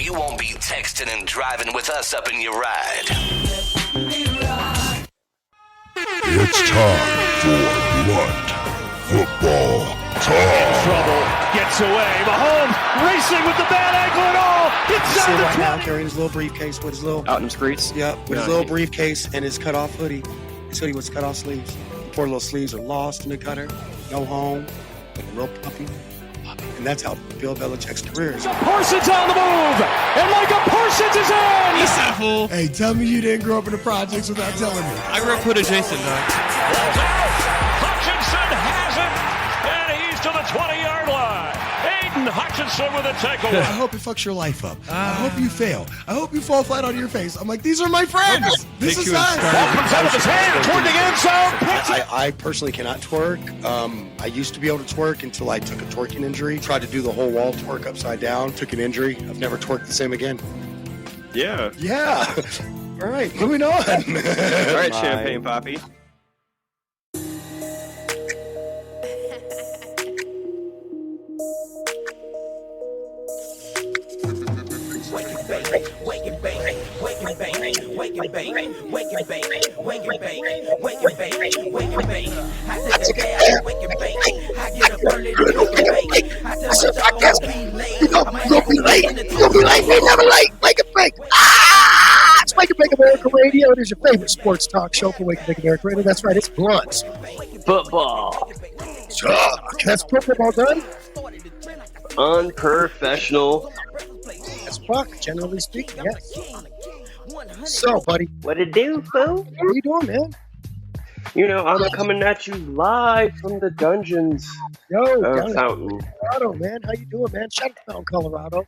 you won't be texting and driving with us up in your ride. It's time for blunt football talk. Trouble, gets away. Mahomes racing with the bad ankle and all. Gets See down him to right 20. now carrying his little briefcase with his little Out in the streets? Yep, with his little briefcase and his cut off hoodie. His hoodie was cut off sleeves. Poor little sleeves are lost in the gutter. Go home like a little puppy. And that's how Bill Belichick's career is. Parsons on the move, and Micah Parsons is in. He's that fool. Hey, tell me you didn't grow up in the projects without telling me. I grew up hood adjacent, dog. Hutchinson has it, and he's to the 20-yard line. Aiden Hutchinson with a takeaway. I hope it fucks your life up. I hope you fail. I hope you fall flat on your face. I'm like, these are my friends. This is nice. Ball comes out of his hand toward the end zone. I personally cannot twerk. I used to be able to twerk until I took a twerking injury. Tried to do the whole wall twerk upside down. Took an injury. I've never twerked the same again. Yeah. Yeah. All right, moving on. All right, Champagne Poppy. It's Wake and Bake America Radio. It is your favorite sports talk show for Wake and Bake America Radio. That's right, it's blunt Football. talk. That's football done. Unprofessional. As fuck, generally speaking, yes. So, buddy, What it do, fool? how are you doing, man? You know, I'm coming at you live from the dungeons Yo, of down in Fountain. Colorado, man. How you doing, man? Shout out to Fountain, Colorado.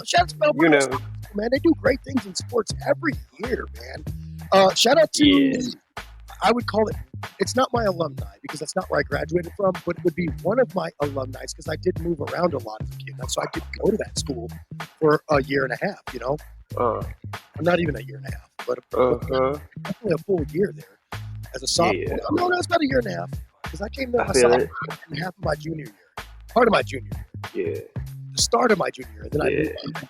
Shout out to Fountain, You know, man. They do great things in sports every year, man. Shout out to, Yeah. I would call it, it's not my alumni because that's not where I graduated from, but it would be one of my alumni because I did move around a lot as a kid. So I did go to that school for a year and a half, you know? Not even a year and a half, but definitely a full year there as a sophomore. Yeah. No, that's about a year and a half because I came there I my feel sophomore it. and half of my junior year. Part of my junior year. Yeah. The start of my junior year. Then I moved on.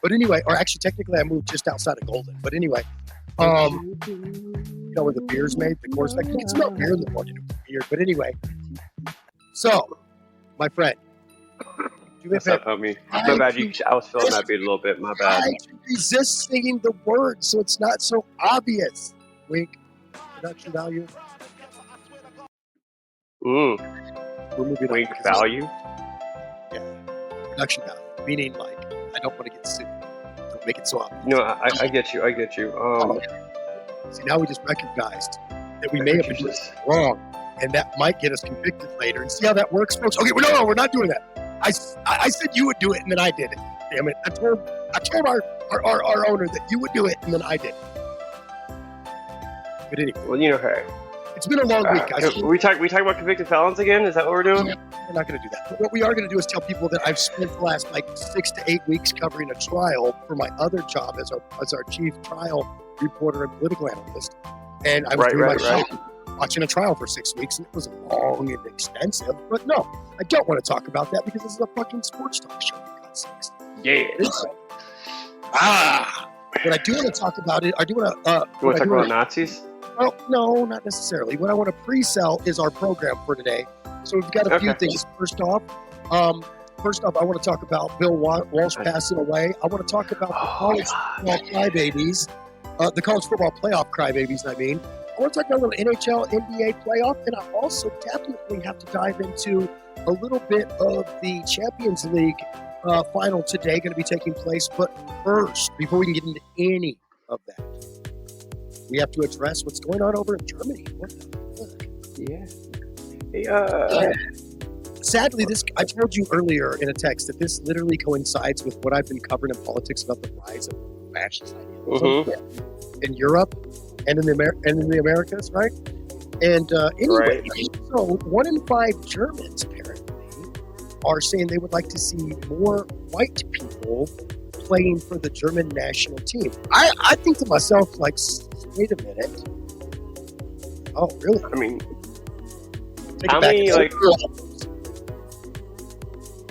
But anyway, or actually technically I moved just outside of Golden. But anyway, you know where the beer's made, the course, like you can smell beer in the morning. Beer. But anyway, so my friend, do me a What's up, favor. homie? My bad. I was feeling that beat a little bit. My bad. I resist saying the word so it's not so obvious. Wink. Production value. Mm. We're moving Wink on. because- value. Yeah. Production value. Meaning like I don't want to get sued. Don't make it so obvious. No, I get you. I get you. See, now we just recognized that we may have been doing it wrong, and that might get us convicted later. And see how that works, folks? Okay, well, no, we're not doing that. I said you would do it, and then I did it. Damn it! I told our owner that you would do it, and then I did it. But anyway, Well, you know, hey. it's been a long week, guys. We talk about convicted felons again? Is that what we're doing? We're not going to do that. But what we are going to do is tell people that I've spent the last 6 to 8 weeks covering a trial for my other job as our chief trial reporter and political analyst. And I was doing my job watching a trial for 6 weeks, and it was long and extensive. But no, I don't want to talk about that because this is a fucking sports talk show, for God's sakes. Yeah. What I do want to talk about it, I do want to... You want to talk about Nazis? Well, no, not necessarily. What I want to pre-sell is our program for today. So we've got a few things. First off, I want to talk about Bill Walsh passing away. I want to talk about the college football crybabies, the college football playoff crybabies, I mean. I want to talk about a little NHL, NBA playoff, and I also definitely have to dive into a little bit of the Champions League final today, going to be taking place. But first, before we can get into any of that, we have to address what's going on over in Germany. What the fuck? Yeah. Sadly, I told you earlier in a text that this literally coincides with what I've been covering in politics about the rise of fascist idealism in Europe and in the Americas, right? And anyway, so 1 in 5 Germans apparently are saying they would like to see more white people playing for the German national team. I think to myself, like, wait a minute. Oh, really? I mean, Take how it back. many,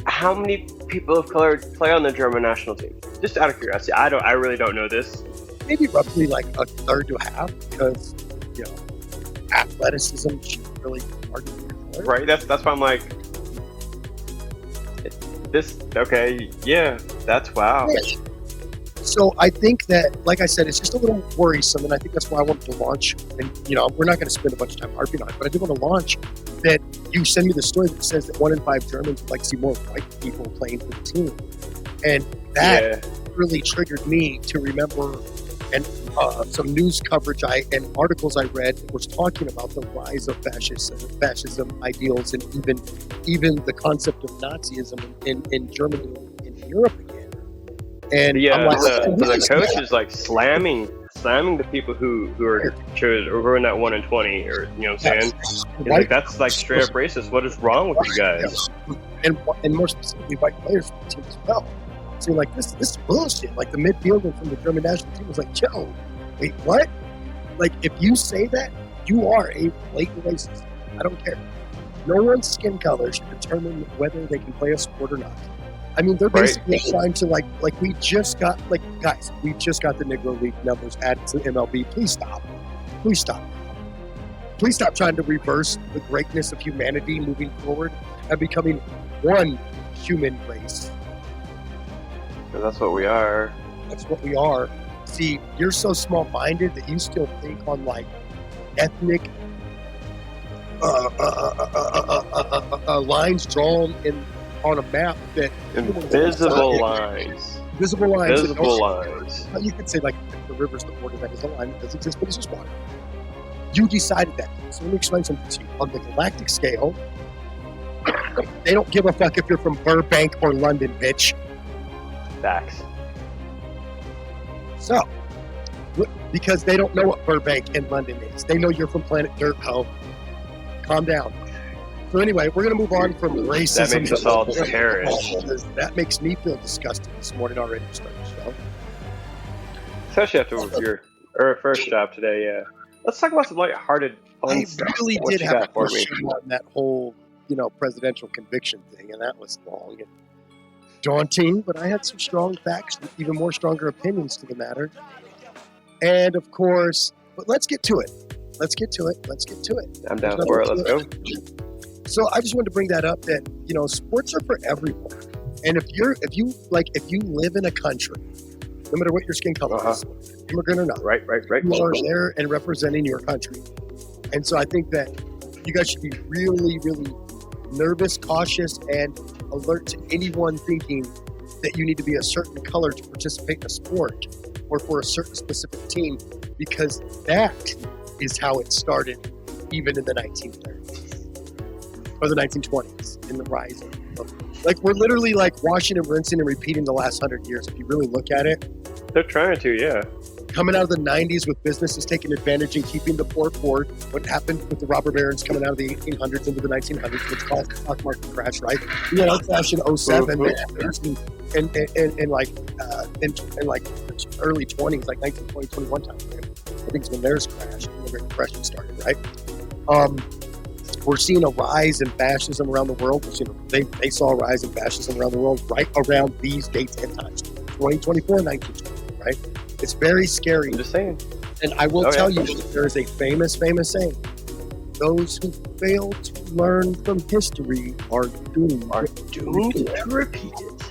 how many people of color play on the German national team? just out of curiosity, I really don't know this. Maybe roughly like a third to a half, because athleticism should really hard to declare. Right? That's why I'm like, this. Okay, yeah, that's wow. Yeah. So I think that, like I said, it's just a little worrisome, and I think that's why I wanted to launch. And we're not going to spend a bunch of time harping on it, but I do want to launch that. You send me the story that says that 1 in 5 Germans would like to see more white people playing for the team, and that really triggered me to remember and some news coverage and articles I read that was talking about the rise of fascism ideals, and even the concept of Nazism in Germany and in Europe again. And I'm like, the coach is like slamming the people who are chosen or who are in that 1 in 20, or what I'm saying? He's like, that's like straight up racist. What is wrong with you guys? And more specifically, white players from the team as well. So like this is bullshit. Like the midfielder from the German national team was like, "Joe, wait, what?" Like if you say that, you are a blatant racist. I don't care. No one's skin color should determine whether they can play a sport or not. I mean, they're basically trying to like we just got guys, we just got the Negro League numbers added to MLB. Please stop. Please stop. Please stop trying to reverse the greatness of humanity moving forward and becoming one human race. That's what we are. That's what we are. See, you're so small-minded that you still think on like ethnic lines drawn on a map that invisible lines. Visible lines. Visible lines. You could say like the river's the border, that is a line that doesn't exist, but it's just water. You decided that. So let me explain something to you. On the galactic scale, they don't give a fuck if you're from Burbank or London, bitch. Facts. So, because they don't know what Burbank and London is. They know you're from planet Dirt, ho. Calm down. So anyway, we're going to move on from racism. That makes us all terrorists. That makes me feel disgusted this morning already to start the show. Especially after your first job today, yeah. Let's talk about some lighthearted fun stuff. I really did have a question on that whole, presidential conviction thing, and that was long and daunting, but I had some strong facts, even more stronger opinions to the matter. And of course, but let's get to it. I'm down for it. Let's go. So I just wanted to bring that up that, sports are for everyone. And if you live in a country, no matter what your skin color is, immigrant or not, right. you are there and representing your country. And so I think that you guys should be really, really nervous, cautious, and alert to anyone thinking that you need to be a certain color to participate in a sport or for a certain specific team, because that is how it started even in the 1930s or the 1920s in the rise of, like, we're literally like washing and rinsing and repeating the last 100 years if you really look at it. They're trying to, yeah. Coming out of the 90s with businesses taking advantage and keeping the poor poor. What happened with the robber barons coming out of the 1800s into the 1900s, which caused the stock market crash, right? We had a crash in 07 and like the early 20s, like 1920, 21 time frame. I think it's when theirs crashed, when the Great Depression started, right? We're seeing a rise in fascism around the world. They saw a rise in fascism around the world right around these dates and times. 2024, 1920, right? It's very scary. I'm just saying. And I will tell you, there is a famous saying. Those who fail to learn from history are doomed to repeat it.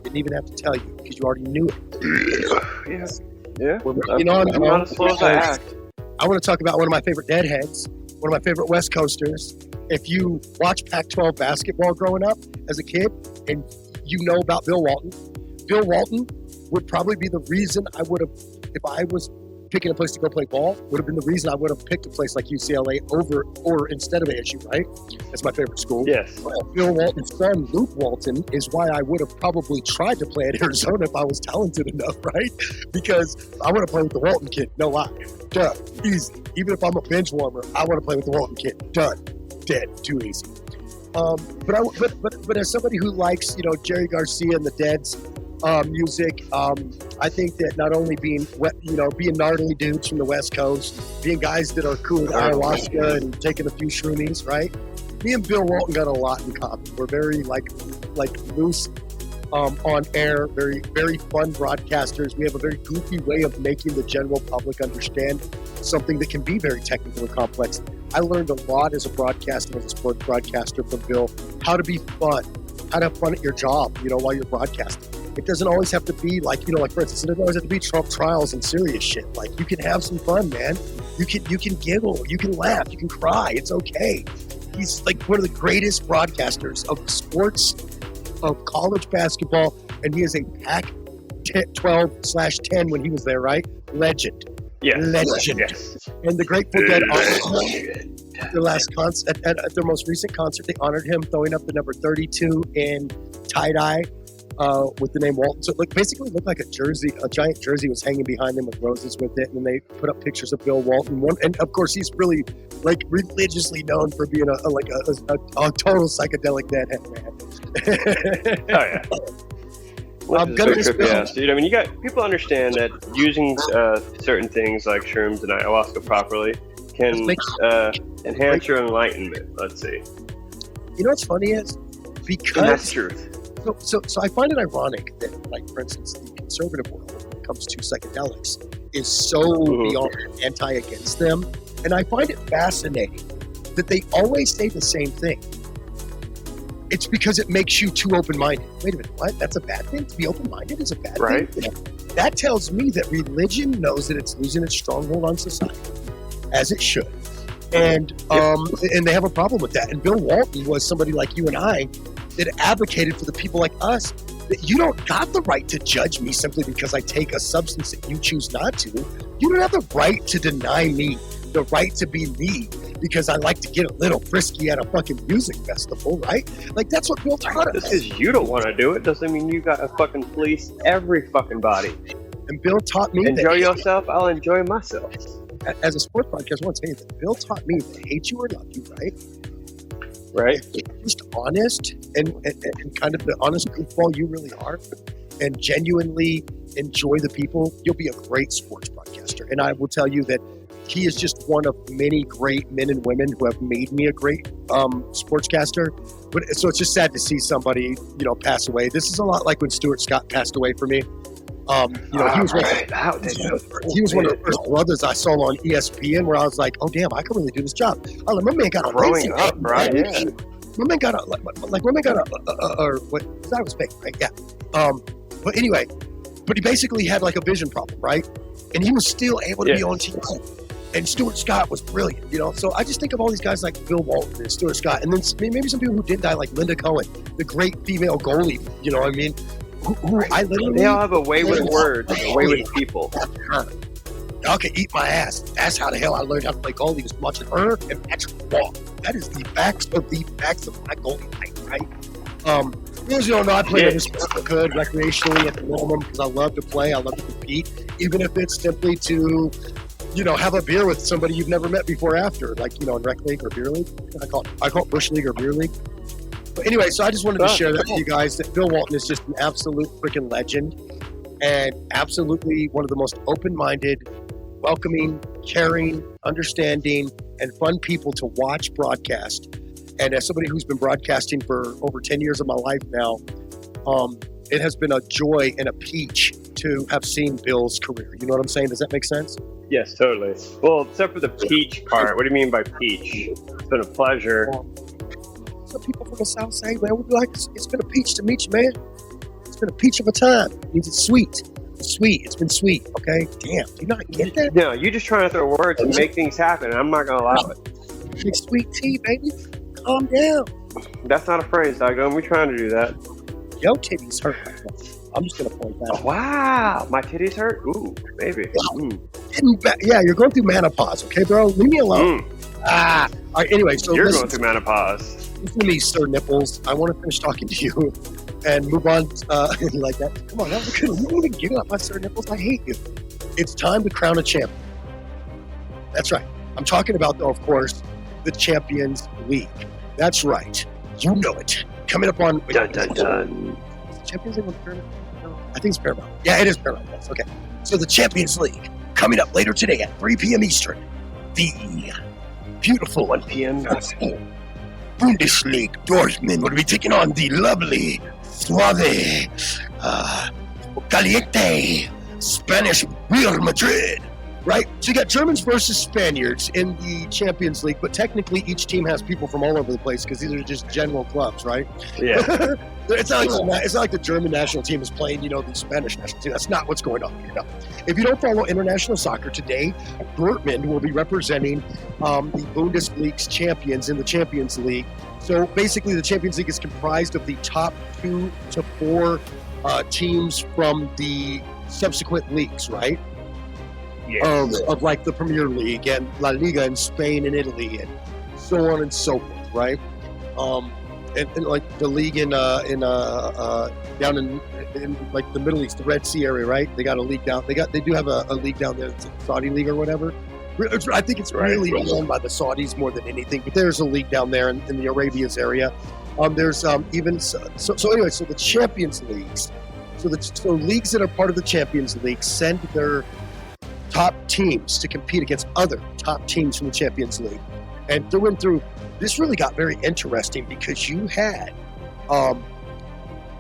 Didn't even have to tell you, because you already knew it. Yeah. I'm not as slow as I act. I want to talk about one of my favorite deadheads, one of my favorite West Coasters. If you watch Pac-12 basketball growing up as a kid, and you know about Bill Walton would probably be the reason I would have, if I was picking a place to go play ball, would have been the reason I would have picked a place like UCLA over or instead of ASU, right? That's my favorite school. Yes. Bill Walton's son, Luke Walton, is why I would have probably tried to play at Arizona if I was talented enough, right? Because I want to play with the Walton kid, no lie. Done. Easy. Even if I'm a bench warmer, I want to play with the Walton kid. Done. Dead. Too easy. But as somebody who likes, Jerry Garcia and the Dead's music, I think that not only being gnarly dudes from the West Coast, being guys that are cool with ayahuasca and taking a few shroomies, right? Me and Bill Walton got a lot in common. We're very like loose on air, very, very fun broadcasters. We have a very goofy way of making the general public understand something that can be very technical and complex. I learned a lot as a broadcaster, as a sports broadcaster from Bill, how to be fun, how to have fun at your job, while you're broadcasting. It doesn't always have to be like, like for instance, it doesn't always have to be Trump trials and serious shit. Like, you can have some fun, man. You can giggle, you can laugh, you can cry. It's okay. He's like one of the greatest broadcasters of sports, of college basketball, and he is a Pac-12/10 when he was there, right? Legend. Yes. Legend. Yes. And the Grateful Dead honored him at their last concert, at their most recent concert. They honored him throwing up the number 32 in tie-dye with the name Walton. So it basically looked like a giant jersey was hanging behind him with roses with it, and then they put up pictures of Bill Walton. And of course, he's really like religiously known for being a total psychedelic deadhead man. Oh yeah. I'm gonna just dude. I mean, you got people understand that using certain things like shrooms and ayahuasca properly can enhance your enlightenment. Let's see. You know what's funny is because and that's truth. So I find it ironic that, like, for instance, the conservative world, when it comes to psychedelics, is so beyond anti against them, and I find it fascinating that they always say the same thing. It's because it makes you too open-minded. Wait a minute, what? That's a bad thing? To be open-minded is a bad thing? That tells me that religion knows that it's losing its stronghold on society, as it should. And and they have a problem with that. And Bill Walton was somebody like you and I that advocated for the people like us that you don't got the right to judge me simply because I take a substance that you choose not to. You don't have the right to deny me the right to be me because I like to get a little frisky at a fucking music festival, right? Like, that's what Bill taught us. Just because you don't want to do it doesn't mean you got to fucking police every fucking body. And Bill taught me enjoy yourself, I'll enjoy myself. As a sports broadcaster, I want to tell you that Bill taught me to hate you or love you, right? Right. Just honest and kind of the honest goofball you really are, and genuinely enjoy the people, you'll be a great sports broadcaster. And I will tell you that he is just one of many great men and women who have made me a great sportscaster. But so it's just sad to see somebody, pass away. This is a lot like when Stuart Scott passed away for me. He was one of the first brothers I saw on ESPN where I was like, oh damn, I can really do this job. Oh, my man got a growing up, right? Yeah. My man got a what? That was fake, right? Yeah. But anyway, he basically had like a vision problem, right? And he was still able to be on TV. And Stuart Scott was brilliant, So I just think of all these guys like Bill Walton and Stuart Scott, and then maybe some people who did die, like Linda Cohen, the great female goalie. You know what I mean? Who I literally. They all have a way with words, a way with people. Y'all can eat my ass. That's how the hell I learned how to play goalie, was watching her and Patrick Waugh. That is the facts of my goalie life, right? Those you don't know, I play every sport I could recreationally at the minimum because I love to play. I love to compete, even if it's simply to, have a beer with somebody you've never met before after, like, in rec league or beer league. I call it bush league or beer league. But anyway, so I just wanted to share that with you guys, that Bill Walton is just an absolute freaking legend and absolutely one of the most open-minded, welcoming, caring, understanding, and fun people to watch broadcast. And as somebody who's been broadcasting for over 10 years of my life now, it has been a joy and a peach to have seen Bill's career. You know what I'm saying? Does that make sense? Yes, totally. Well, except for the peach part. What do you mean by peach? It's been a pleasure. Some people from the South Side, man, would be like, it's been a peach to meet you, man. It's been a peach of a time. It means it's sweet. It's sweet. It's been sweet, okay? Damn, do you not get that? No, you're just trying to throw words and make things happen, and I'm not going to allow it. Big sweet tea, baby. Calm down. That's not a phrase, doggone. We're trying to do that. Yo, titties hurt. I'm just going to point that out. Wow. My titties hurt? Ooh, maybe. Yeah, you're going through menopause, okay, bro? Leave me alone. All right, anyway. So you're going through menopause. Listen to me, Sir Nipples. I want to finish talking to you and move on like that. Come on, that was good. You didn't even give up my Sir Nipples. I hate you. It's time to crown a champion. That's right. I'm talking about, though, of course, the Champions League. That's right. You know it. Coming up on... Dun, dun, dun. Is the Champions League on Paramount? No, I think it's Paramount. Yeah, it is Paramount. Yes, okay. So the Champions League, coming up later today at 3 p.m. Eastern. The beautiful 1 p.m. Bundesliga Dortmund will be taking on the lovely suave, caliente, Spanish Real Madrid. Right? So you got Germans versus Spaniards in the Champions League, but technically each team has people from all over the place because these are just general clubs, right? Yeah. It's not like the German national team is playing, the Spanish national team. That's not what's going on here. No. If you don't follow international soccer today, Dortmund will be representing the Bundesliga's champions in the Champions League. So basically, the Champions League is comprised of the top 2 to 4 teams from the subsequent leagues, right? Yes. Of like the Premier League and La Liga in Spain and Italy and so on and so forth, right? And like the league in down in like the Middle East, the Red Sea area, right? They got a league down. They do have a league down there, it's a Saudi league or whatever. I think it's really run by the Saudis more than anything. But there's a league down there in the Arabia's area. There's even so the Champions Leagues. So leagues that are part of the Champions League send their top teams to compete against other top teams from the Champions League. And through, this really got very interesting because you had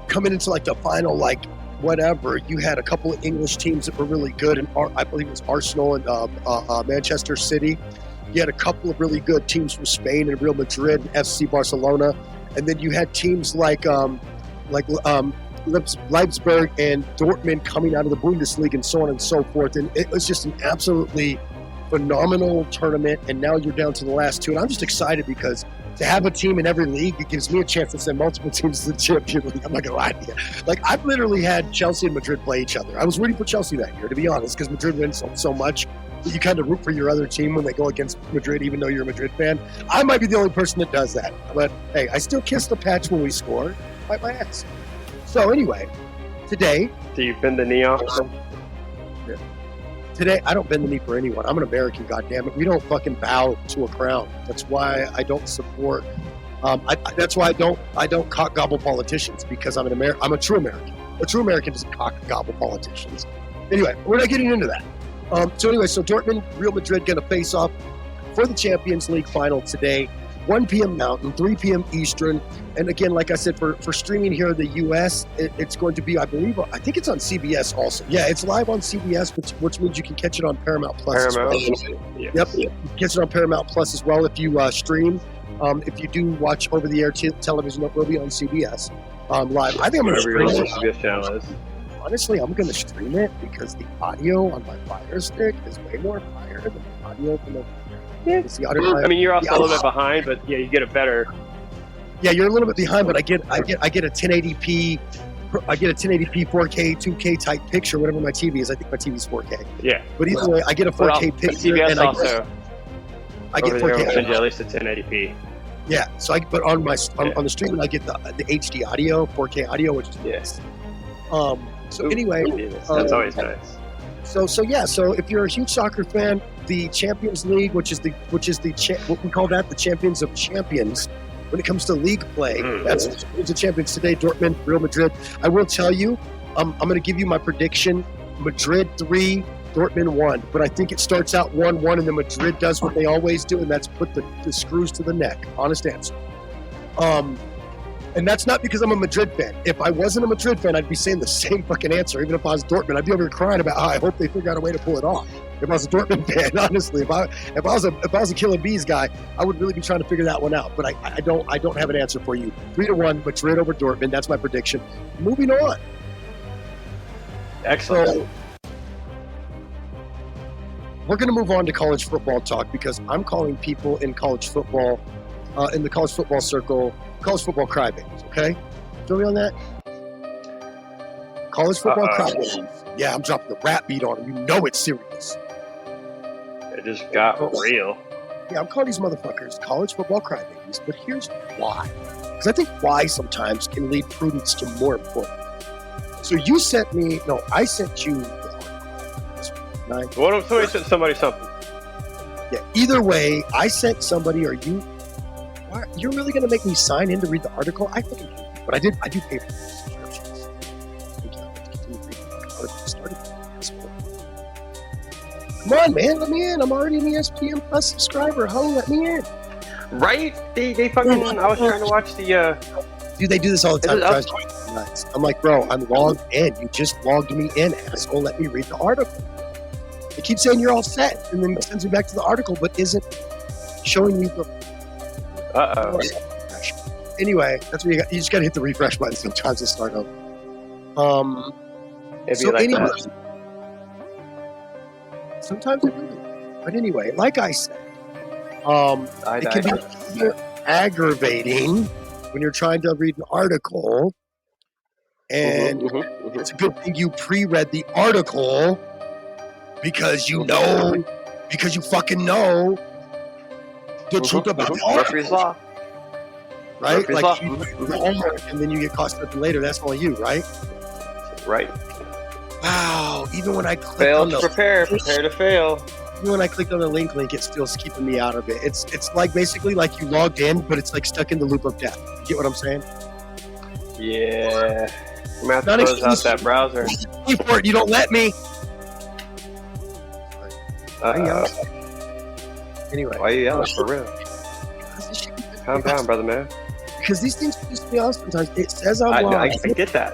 coming into like the final, like whatever, you had a couple of English teams that were really good, and I believe it was Arsenal and Manchester City. You had a couple of really good teams from Spain and Real Madrid and FC Barcelona, and then you had teams like Leipzig and Dortmund coming out of the Bundesliga and so on and so forth. And it was just an absolutely phenomenal tournament. And now you're down to the last 2. And I'm just excited because to have a team in every league, it gives me a chance to send multiple teams to the Champions League. I'm not going to lie to you. Like, I've literally had Chelsea and Madrid play each other. I was rooting for Chelsea that year, to be honest, because Madrid wins so much that you kind of root for your other team when they go against Madrid, even though you're a Madrid fan. I might be the only person that does that. But, hey, I still kiss the patch when we score. Fight my ass. So anyway, today... Do you bend the knee off them? Today, I don't bend the knee for anyone. I'm an American, goddammit. We don't fucking bow to a crown. That's why I don't support... that's why I don't cock gobble politicians, because I'm a true American. A true American doesn't cock gobble politicians. Anyway, we're not getting into that. So Dortmund, Real Madrid going to face off for the Champions League final today. 1 p.m. Mountain, 3 p.m. Eastern. And again, like I said, for streaming here in the U.S., it's going to be, I think it's on CBS also. Yeah, it's live on CBS, which means you can catch it on Paramount Plus as well. Yes. Yep, you can catch it on Paramount Plus as well if you stream. If you do watch over-the-air television, it will be on CBS live. I think I'm going to stream it. CBS channel is. Honestly, I'm going to stream it because the audio on my Fire Stick is way more fire than the audio from the... Yeah. I mean, you're also a little bit behind, but yeah, you get it better. Yeah, you're a little bit behind, but I get a 1080p, 4K, 2K type picture, whatever my TV is. I think my TV's 4K. Yeah. But either way, I get a 4K picture. CBS and also. I get 4K. At least a 1080p. Yeah. So but on the streaming, I get the HD audio, 4K audio, which is yes. Anyway, that's always nice. So if you're a huge soccer fan, the Champions League, which is what we call the Champions of Champions, when it comes to league play, that's the champions today. Dortmund, Real Madrid. I will tell you, I'm going to give you my prediction: Madrid 3, Dortmund 1. But I think it starts out 1-1, and then Madrid does what they always do, and that's put the screws to the neck. Honest answer. And that's not because I'm a Madrid fan. If I wasn't a Madrid fan, I'd be saying the same fucking answer. Even if I was Dortmund, I'd be over here crying about how I hope they figure out a way to pull it off. If I was a Dortmund fan, honestly, if I was a Killer Bees guy, I would really be trying to figure that one out. But I don't have an answer for you. 3-1, Madrid over Dortmund. That's my prediction. Moving on. Excellent. So, we're going to move on to college football talk because I'm calling people in college football, in the college football circle, college football crybabies, okay? Feel me on that? College football crybabies. Yeah, I'm dropping the rap beat on them. You know it's serious. It just got real. Yeah, I'm calling these motherfuckers college football crybabies, but here's why. Because I think why sometimes can lead prudence to more important. So I sent you What if somebody sent somebody something? Yeah, either way, I sent somebody or you. You're really going to make me sign in to read the article? I fucking hate you, but I do pay for these subscriptions. Come on, man, let me in. I'm already an ESPN Plus subscriber. Let me in. Right? They fucking. I was trying to watch the. Dude, they do this all the time. nuts. I'm like, bro, I'm logged in. You just logged me in, asshole. Let me read the article. It keeps saying you're all set, and then it sends me back to the article, but isn't showing me the. Anyway, that's what you got. You just got to hit the refresh button sometimes to start over. So like anyway, that. sometimes it really. But anyway, like I said, it can be aggravating when you're trying to read an article, and it's a good thing you pre-read the article because you fucking know the truth about the article. Murphy's Law. Right? Murphy's like Law. you do your homework and then you get caught up later. That's all you, right? Right. Wow. Even when I click Fail on to the prepare to fail. even when I clicked on the link, it's still keeping me out of it. It's like basically like you logged in, but it's like stuck in the loop of death. You get what I'm saying? Yeah. I'm gonna have to close out that browser. For it, you don't let me. Anyway. Why are you yelling for real? Calm down, brother man. Because these things piss me off sometimes. It says I'm I logged, get that.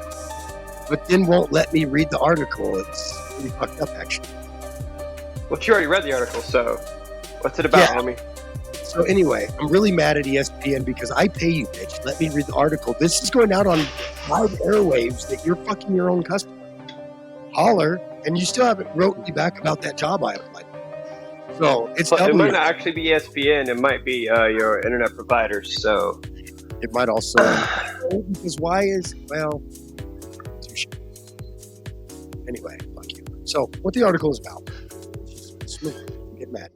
but then won't let me read the article. It's pretty fucked up, actually. Well, you already read the article, so what's it about, homie? So anyway, I'm really mad at ESPN because I pay you, bitch. Let me read the article. This is going out on live airwaves that you're fucking your own customer. Holler, and you still haven't wrote me back about that job I applied. So it's But it might not actually be ESPN. It might be your internet provider. So it might also because why is touche. Anyway, fuck you. So what the article is about? Get mad.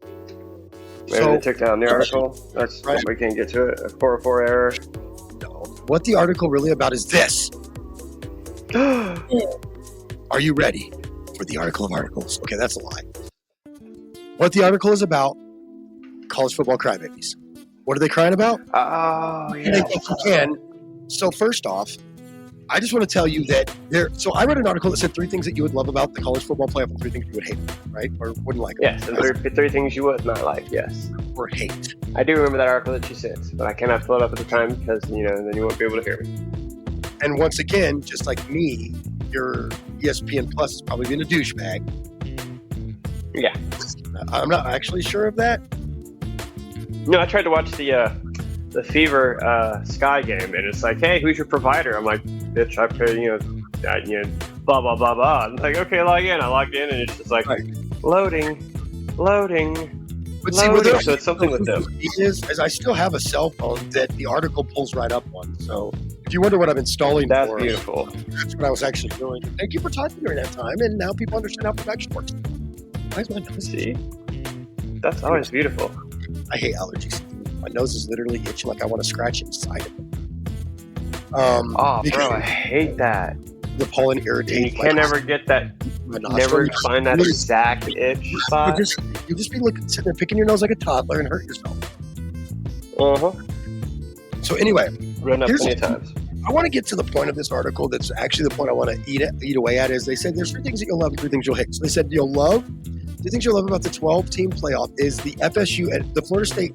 maybe they took down the article. That's right. We can't get to it. A 404 error. No. What the article really about is this. Are you ready for the article of articles? Okay, that's a lie. What the article is about, college football crybabies. What are they crying about? Oh, yeah. They think you can. So first off, I just want to tell you that so I read an article that said 3 things that you would love about the college football playoff and 3 things you would hate, right? Or wouldn't like. Yes, and three things you would not like, yes. Or hate. I do remember that article that you sent, but I cannot pull it up at the time because, then you won't be able to hear me. And once again, just like me, your ESPN Plus is probably being a douchebag. Yeah. I'm not actually sure of that. No, I tried to watch the Fever Sky game, and it's like, hey, who's your provider? I'm like, bitch, I pay, blah, blah, blah, blah. I'm like, okay, log in. I logged in, and it's just like, loading. But see, with So it's something with them. Is I still have a cell phone that the article pulls right up on. So if you wonder what I'm installing That's for, beautiful. that's what I was actually doing. Thank you for typing during that time, and now people understand how production works. Why is my nose? See? That's always beautiful. I hate allergies. My nose is literally itching like I want to scratch inside of it. Oh, because bro, I hate that. the pollen And irritates. you can never get that. my Never nostrils. find that exact itch spot. You just be sitting there picking your nose like a toddler and hurt yourself. So anyway, Run up here's plenty of times. I want to get to the point of this article. That's actually the point I want to eat away at. Is they said there's 3 things that you'll love and 3 things you'll hate. So they said you'll love. 3 things you'll love about the 12-team playoff is the FSU and the Florida State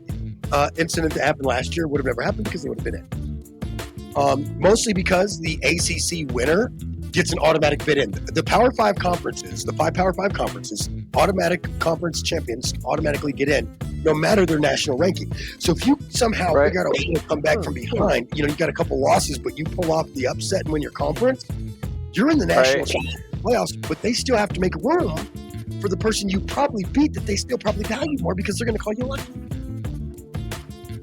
incident that happened last year would have never happened because they would have been in. Mostly because the ACC winner gets an automatic bid in. The Power 5 conferences, the 5 Power 5 conferences, automatic conference champions automatically get in, no matter their national ranking. So if you somehow figure out a way to come back from behind, you got a couple losses, but you pull off the upset and win your conference, you're in the national playoffs, but they still have to make room for the person you probably beat that they still probably value more because they're going to call you lucky.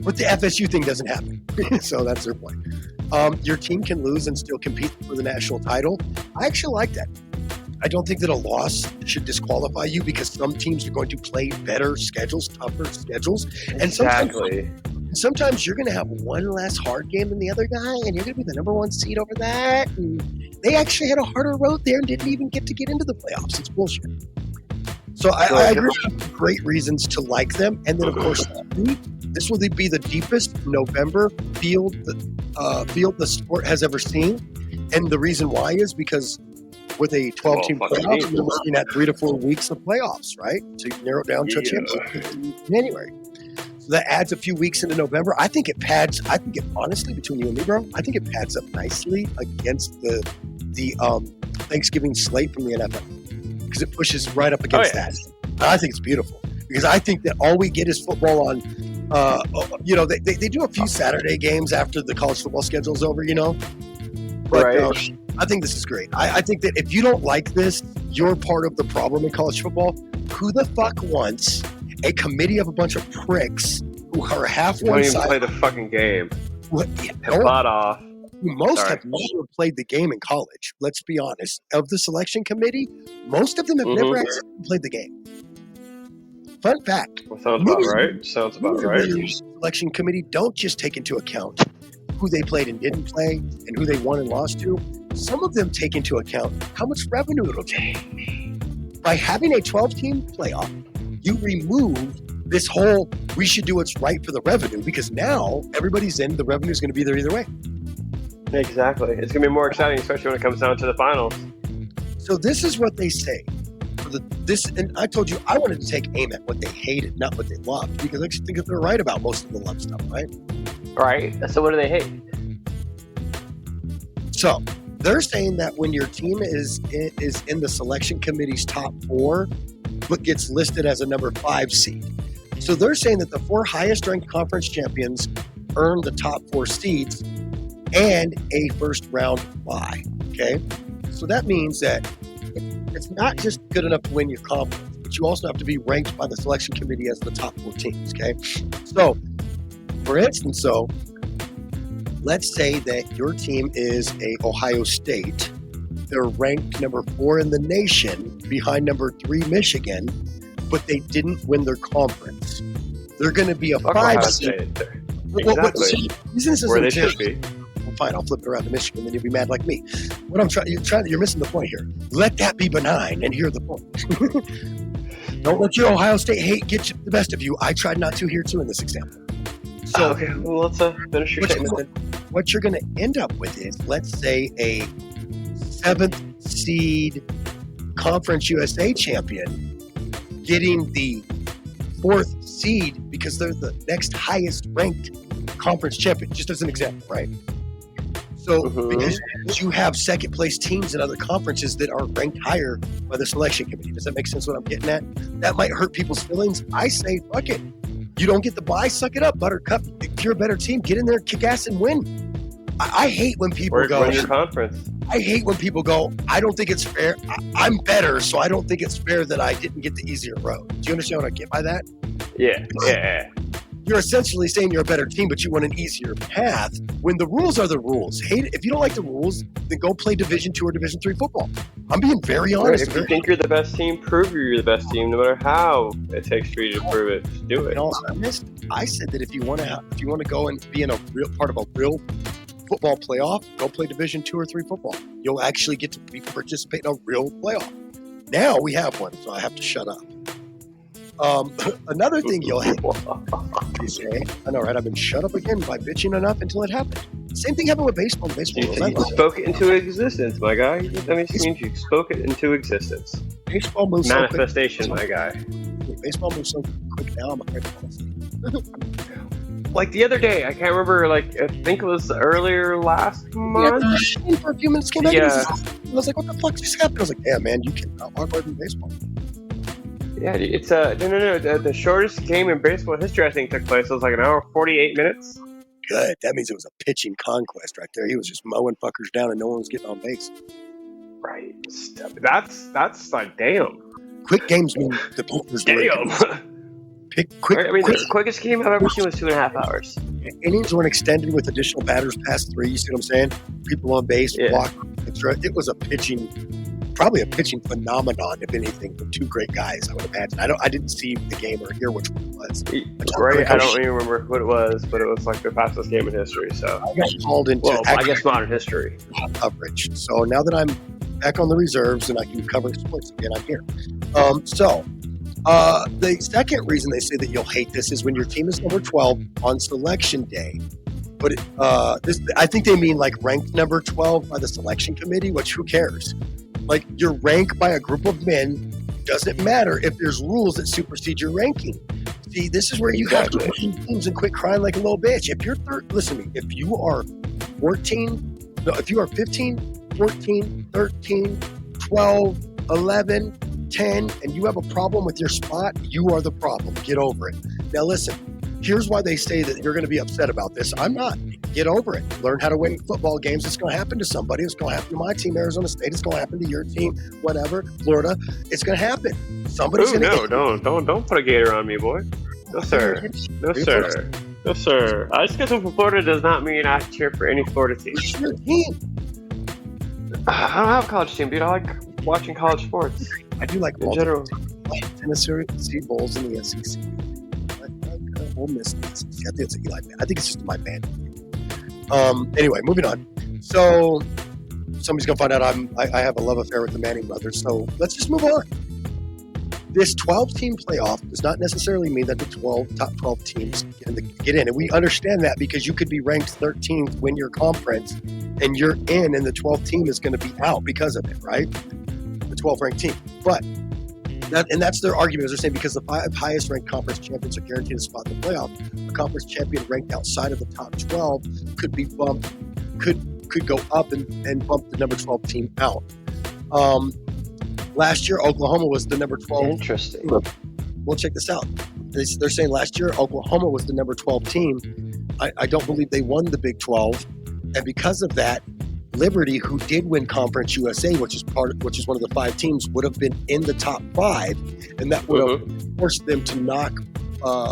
But the FSU thing doesn't happen. So that's their point. Your team can lose and still compete for the national title. I actually like that. I don't think that a loss should disqualify you because some teams are going to play better schedules, tougher schedules. And sometimes you're going to have one less hard game than the other guy, and you're going to be the number 1 seed over that. And they actually had a harder road there and didn't even get into the playoffs. It's bullshit. So I agree with great reasons to like them. And then, of course, this will be the deepest November field the sport has ever seen. And the reason why is because with a 12-team playoff, you're looking at 3 to 4 weeks of playoffs, right? So you can narrow it down to a championship in January. So that adds a few weeks into November. I think it honestly, between you and me, bro, I think it pads up nicely against the Thanksgiving slate from the NFL because it pushes right up against that. I think it's beautiful because I think that all we get is football on. They do a few Saturday games after the college football schedule's over, But right. I think this is great. I think that if you don't like this, you're part of the problem in college football. Who the fuck wants a committee of a bunch of pricks who are half Don't one even side? play the fucking game. Who Butt off. most have never played the game in college. Let's be honest. Of the selection committee, most of them have never actually played the game. Fun fact. Well, sounds about right. Sounds about right. The selection committee don't just take into account who they played and didn't play and who they won and lost to. Some of them take into account how much revenue it'll take. By having a 12-team playoff, you remove this whole we should do what's right for the revenue because now everybody's in, the revenue is going to be there either way. Exactly. It's going to be more exciting, especially when it comes down to the finals. So this is what they say. And I told you I wanted to take aim at what they hated, not what they loved, because I think that they're right about most of the love stuff, right? Right. So what do they hate? So they're saying that when your team is in the selection committee's top 4, but gets listed as a number 5 seed. So they're saying that the 4 highest ranked conference champions earn the top 4 seeds and a first round bye. Okay. So that means that it's not just good enough to win your conference, but you also have to be ranked by the selection committee as the top 4 teams. Okay. So for instance, let's say that your team is a Ohio State. They're ranked number 4 in the nation behind number 3 Michigan, but they didn't win their conference. They're going to be a 5 seed. Exactly. Where they should be. Well, fine, I'll flip it around to Michigan, then you'll be mad like me. What I'm trying, you're missing the point here. Let that be benign and hear the point. Don't let your Ohio State hate get the best of you. I tried not to here too in this example. So, okay, well, let's finish your statement then. What you're going to end up with is, let's say, a 7th seed Conference USA champion getting the 4th seed because they're the next highest ranked conference champion, just as an example, right? So because you have second place teams in other conferences that are ranked higher by the selection committee. Does that make sense what I'm getting at? That might hurt people's feelings. I say, fuck it. You don't get the bye, suck it up, Buttercup. If you're a better team, get in there, kick ass, and win. I hate when people go. Win your conference. I hate when people go, I don't think it's fair. I'm better, so I don't think it's fair that I didn't get the easier road. Do you understand what I get by that? Yeah. You're essentially saying you're a better team, but you want an easier path when the rules are the rules. If you don't like the rules, then go play Division II or Division III football. I'm being very honest. If you think you're the best team, prove you're the best team, no matter how it takes for you to prove it. Just do it. I said that if you want to go and be in a real part of a real football playoff, go play Division II or III football. You'll actually get to participate in a real playoff. Now we have one, so I have to shut up. Another thing you'll have to say, I know, right? I've been shut up again by bitching enough until it happened. Same thing happened with baseball. You spoke it into existence, my guy. That means you spoke it into existence. Baseball moves manifestation, so quick. My guy. Baseball moves so quick now. I'm afraid to fall asleep. Like the other day, I can't remember. Like I think it was earlier last month. Yeah, for a few minutes came back. Yeah. I was like, "What the fuck just happened?" I was like, "Yeah, man, you cannot walk away from baseball." Yeah, it's no. The shortest game in baseball history, I think, took place. It was like an hour 48 minutes. Good. That means it was a pitching conquest right there. He was just mowing fuckers down, and no one was getting on base. Right. That's like damn. Quick games mean the pitchers. Damn. The quickest game I've ever seen was 2.5 hours. Innings weren't extended with additional batters past 3. You see what I'm saying? People on base, walk. It was probably a pitching phenomenon, if anything, from 2 great guys. I would imagine. I didn't see the game or hear which one it was. Right, I don't even remember what it was, but it was like the fastest game in history. So I got called into I guess modern history coverage. So now that I'm back on the reserves and I can cover sports again, I'm here. The second reason they say that you'll hate this is when your team is number 12 on selection day. But I think they mean like ranked number 12 by the selection committee, which who cares? Like your rank by a group of men doesn't matter if there's rules that supersede your ranking. See, this is where you have to put in teams and quit crying like a little bitch. If you're listen to me, if you are 15, 14, 13, 12, 11, 10, and you have a problem with your spot, you are the problem. Get over it. Now listen, here's why they say that you're going to be upset about this. I'm not. Get over it. Learn how to win football games. It's going to happen to somebody. It's going to happen to my team, Arizona State. It's going to happen to your team, whatever, Florida. It's going to happen. Somebody's going to don't put a gator on me, boy. No, sir. No, sir. No, sir. I just because I'm from Florida does not mean I cheer for any Florida team. What's your team? I don't have a college team, dude. I like watching college sports. I do like in general. Tennessee Bowls in the SEC. Ole Miss in the SEC. I think it's Eli Man. I think it's just my band. Anyway, moving on. So somebody's gonna find out I have a love affair with the Manning brothers. So let's just move on. This 12-team playoff does not necessarily mean that the top 12 teams get in. And we understand that because you could be ranked 13th, win your conference, and you're in, and the 12th team is going to be out because of it, right? The 12th ranked team. But that's their argument. They're saying because the 5 highest ranked conference champions are guaranteed a spot in the playoff, a conference champion ranked outside of the top 12 could be bumped, could go up and bump the number 12 team out. Last year, Oklahoma was the number 12. Interesting. Well, check this out. They're saying last year, Oklahoma was the number 12 team. I don't believe they won the Big 12. And because of that, Liberty, who did win Conference USA, which is one of the 5 teams, would have been in the top 5. And that would have forced them to knock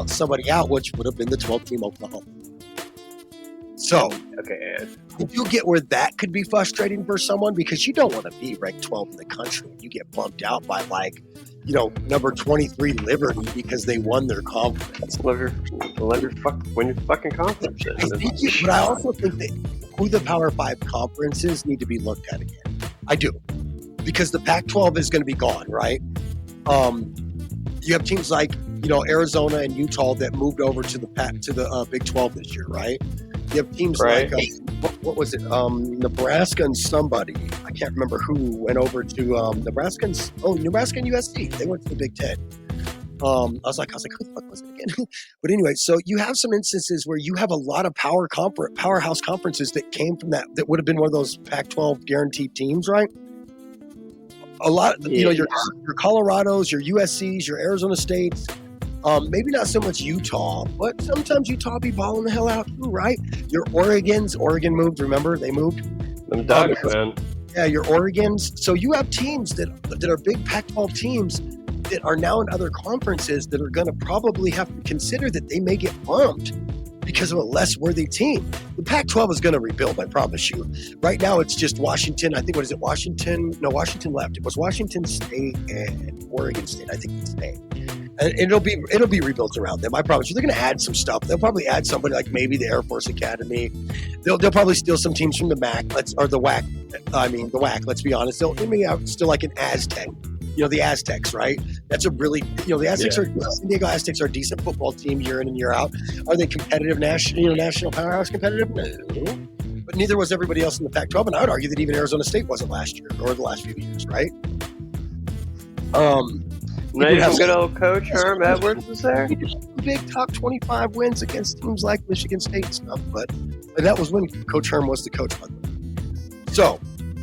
somebody out, which would have been the 12th team, Oklahoma. So, okay, if you get where that could be frustrating for someone, because you don't want to be ranked 12 in the country. You get bumped out by number 23 Liberty because they won their conference. win your fucking conference. But I also think that who the Power 5 conferences need to be looked at again. I do. Because the Pac-12 is going to be gone, right? You have teams like, Arizona and Utah that moved over to the Big 12 this year, right? You have teams like, what was it? Nebraska and somebody. I can't remember who went over to Nebraska and USC. They went to the Big 10. I was like, who the fuck was it again? But anyway, so you have some instances where you have a lot of powerhouse conferences that came from that would have been one of those Pac-12 guaranteed teams, right? A lot, your Colorados, your USCs, your Arizona States. Maybe not so much Utah, but sometimes Utah be balling the hell out too, right? Your Oregon moved, remember? They moved. Them Dogs, man. Yeah, your Oregons. So you have teams that are big Pac-12 teams that are now in other conferences that are going to probably have to consider that they may get bumped because of a less worthy team. The Pac-12 is going to rebuild, I promise you. Right now, it's just Washington. I think, what is it, Washington? No, Washington left. It was Washington State and Oregon State. I think it's State. And it'll be rebuilt around them. I promise you. They're going to add some stuff. They'll probably add somebody like maybe the Air Force Academy. They'll probably steal some teams from the MAC, or the WAC. I mean, the WAC. Let's be honest. They'll have still like an Aztec. The Aztecs, right? That's a really, the Aztecs San Diego Aztecs are a decent football team year in and year out. Are they competitive national powerhouse competitive? No. But neither was everybody else in the Pac-12, and I would argue that even Arizona State wasn't last year or the last few years, right? Good old coach Herm Edwards was there. He did big top 25 wins against teams like Michigan State and stuff, and that was when Coach Herm was the coach. So,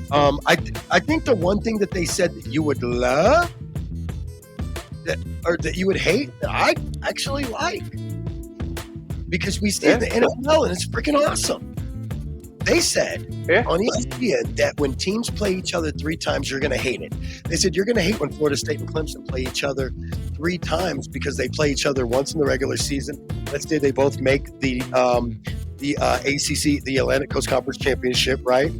I think the one thing that they said that you would love, that you would hate, that I actually like, because we stay in the NFL and it's freaking awesome. They said on ESPN that when teams play each other 3 times, you're going to hate it. They said you're going to hate when Florida State and Clemson play each other 3 times because they play each other once in the regular season. Let's say they both make the ACC, the Atlantic Coast Conference Championship, right?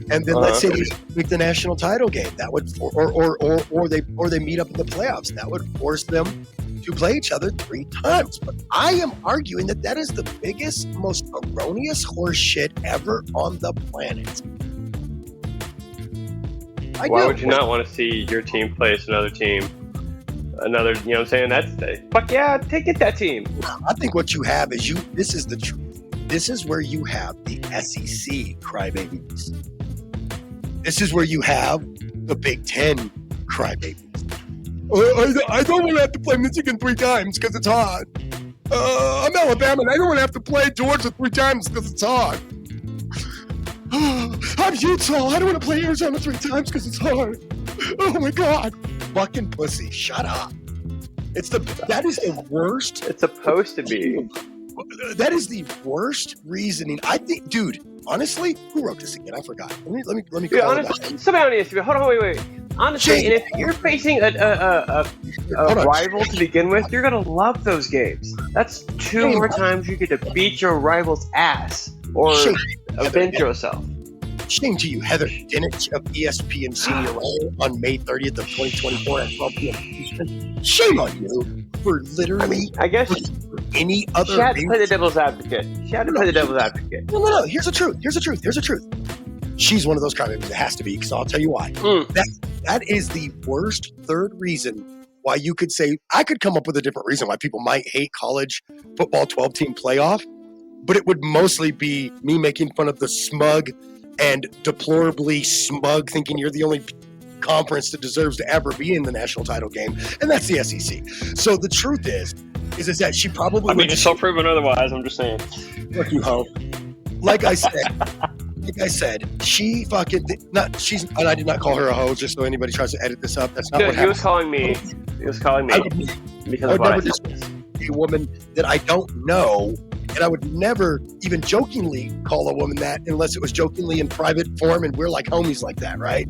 And then let's say they make the national title game. That would, or they meet up in the playoffs. That would force them to play each other 3 times. But I am arguing that is the biggest, most erroneous horse shit ever on the planet. Why would you not want to see your team place another team? Another, you know what I'm saying? Fuck yeah, take it, that team. I think what you have is this is the truth. This is where you have the SEC crybabies. This is where you have the Big Ten crybabies. I don't want to have to play Michigan 3 times because it's hard. I'm Alabama, and I don't want to have to play Georgia 3 times because it's hard. I'm Utah. I don't want to play Arizona 3 times because it's hard. Oh my God. Fucking pussy. Shut up. That is the worst. It's supposed to be. That is the worst reasoning. I think, dude, honestly, who wrote this again? I forgot. Let me Dude, call it honestly, back. somebody on the hold on, wait. Honestly, and if you're facing a rival to begin with, you're gonna love those games. That's 2 more times you get to beat your rival's ass or avenge yourself. Shame to you, Heather Dinich of ESPN Senior Role on May 30th of 2024 at 12 p.m. Eastern. Shame on you for literally I guess any other. she had to play the devil's advocate. No. Here's the truth. She's one of those crybabies. It has to be, because I'll tell you why. That is the worst third reason why you could say, I could come up with a different reason why people might hate college football 12-team playoff, but it would mostly be me making fun of the smug and deplorably smug thinking you're the only conference that deserves to ever be in the national title game, and that's the SEC. So the truth is that she probably. I mean, it's so proven otherwise. I'm just saying. Look, you hope. Like I said, she fucking not. She's, and I did not call her a hoe. Just so anybody tries to edit this up, that's not what happened. He was calling me because of what I said. A woman that I don't know. And I would never even jokingly call a woman that unless it was jokingly in private form and we're like homies like that, right?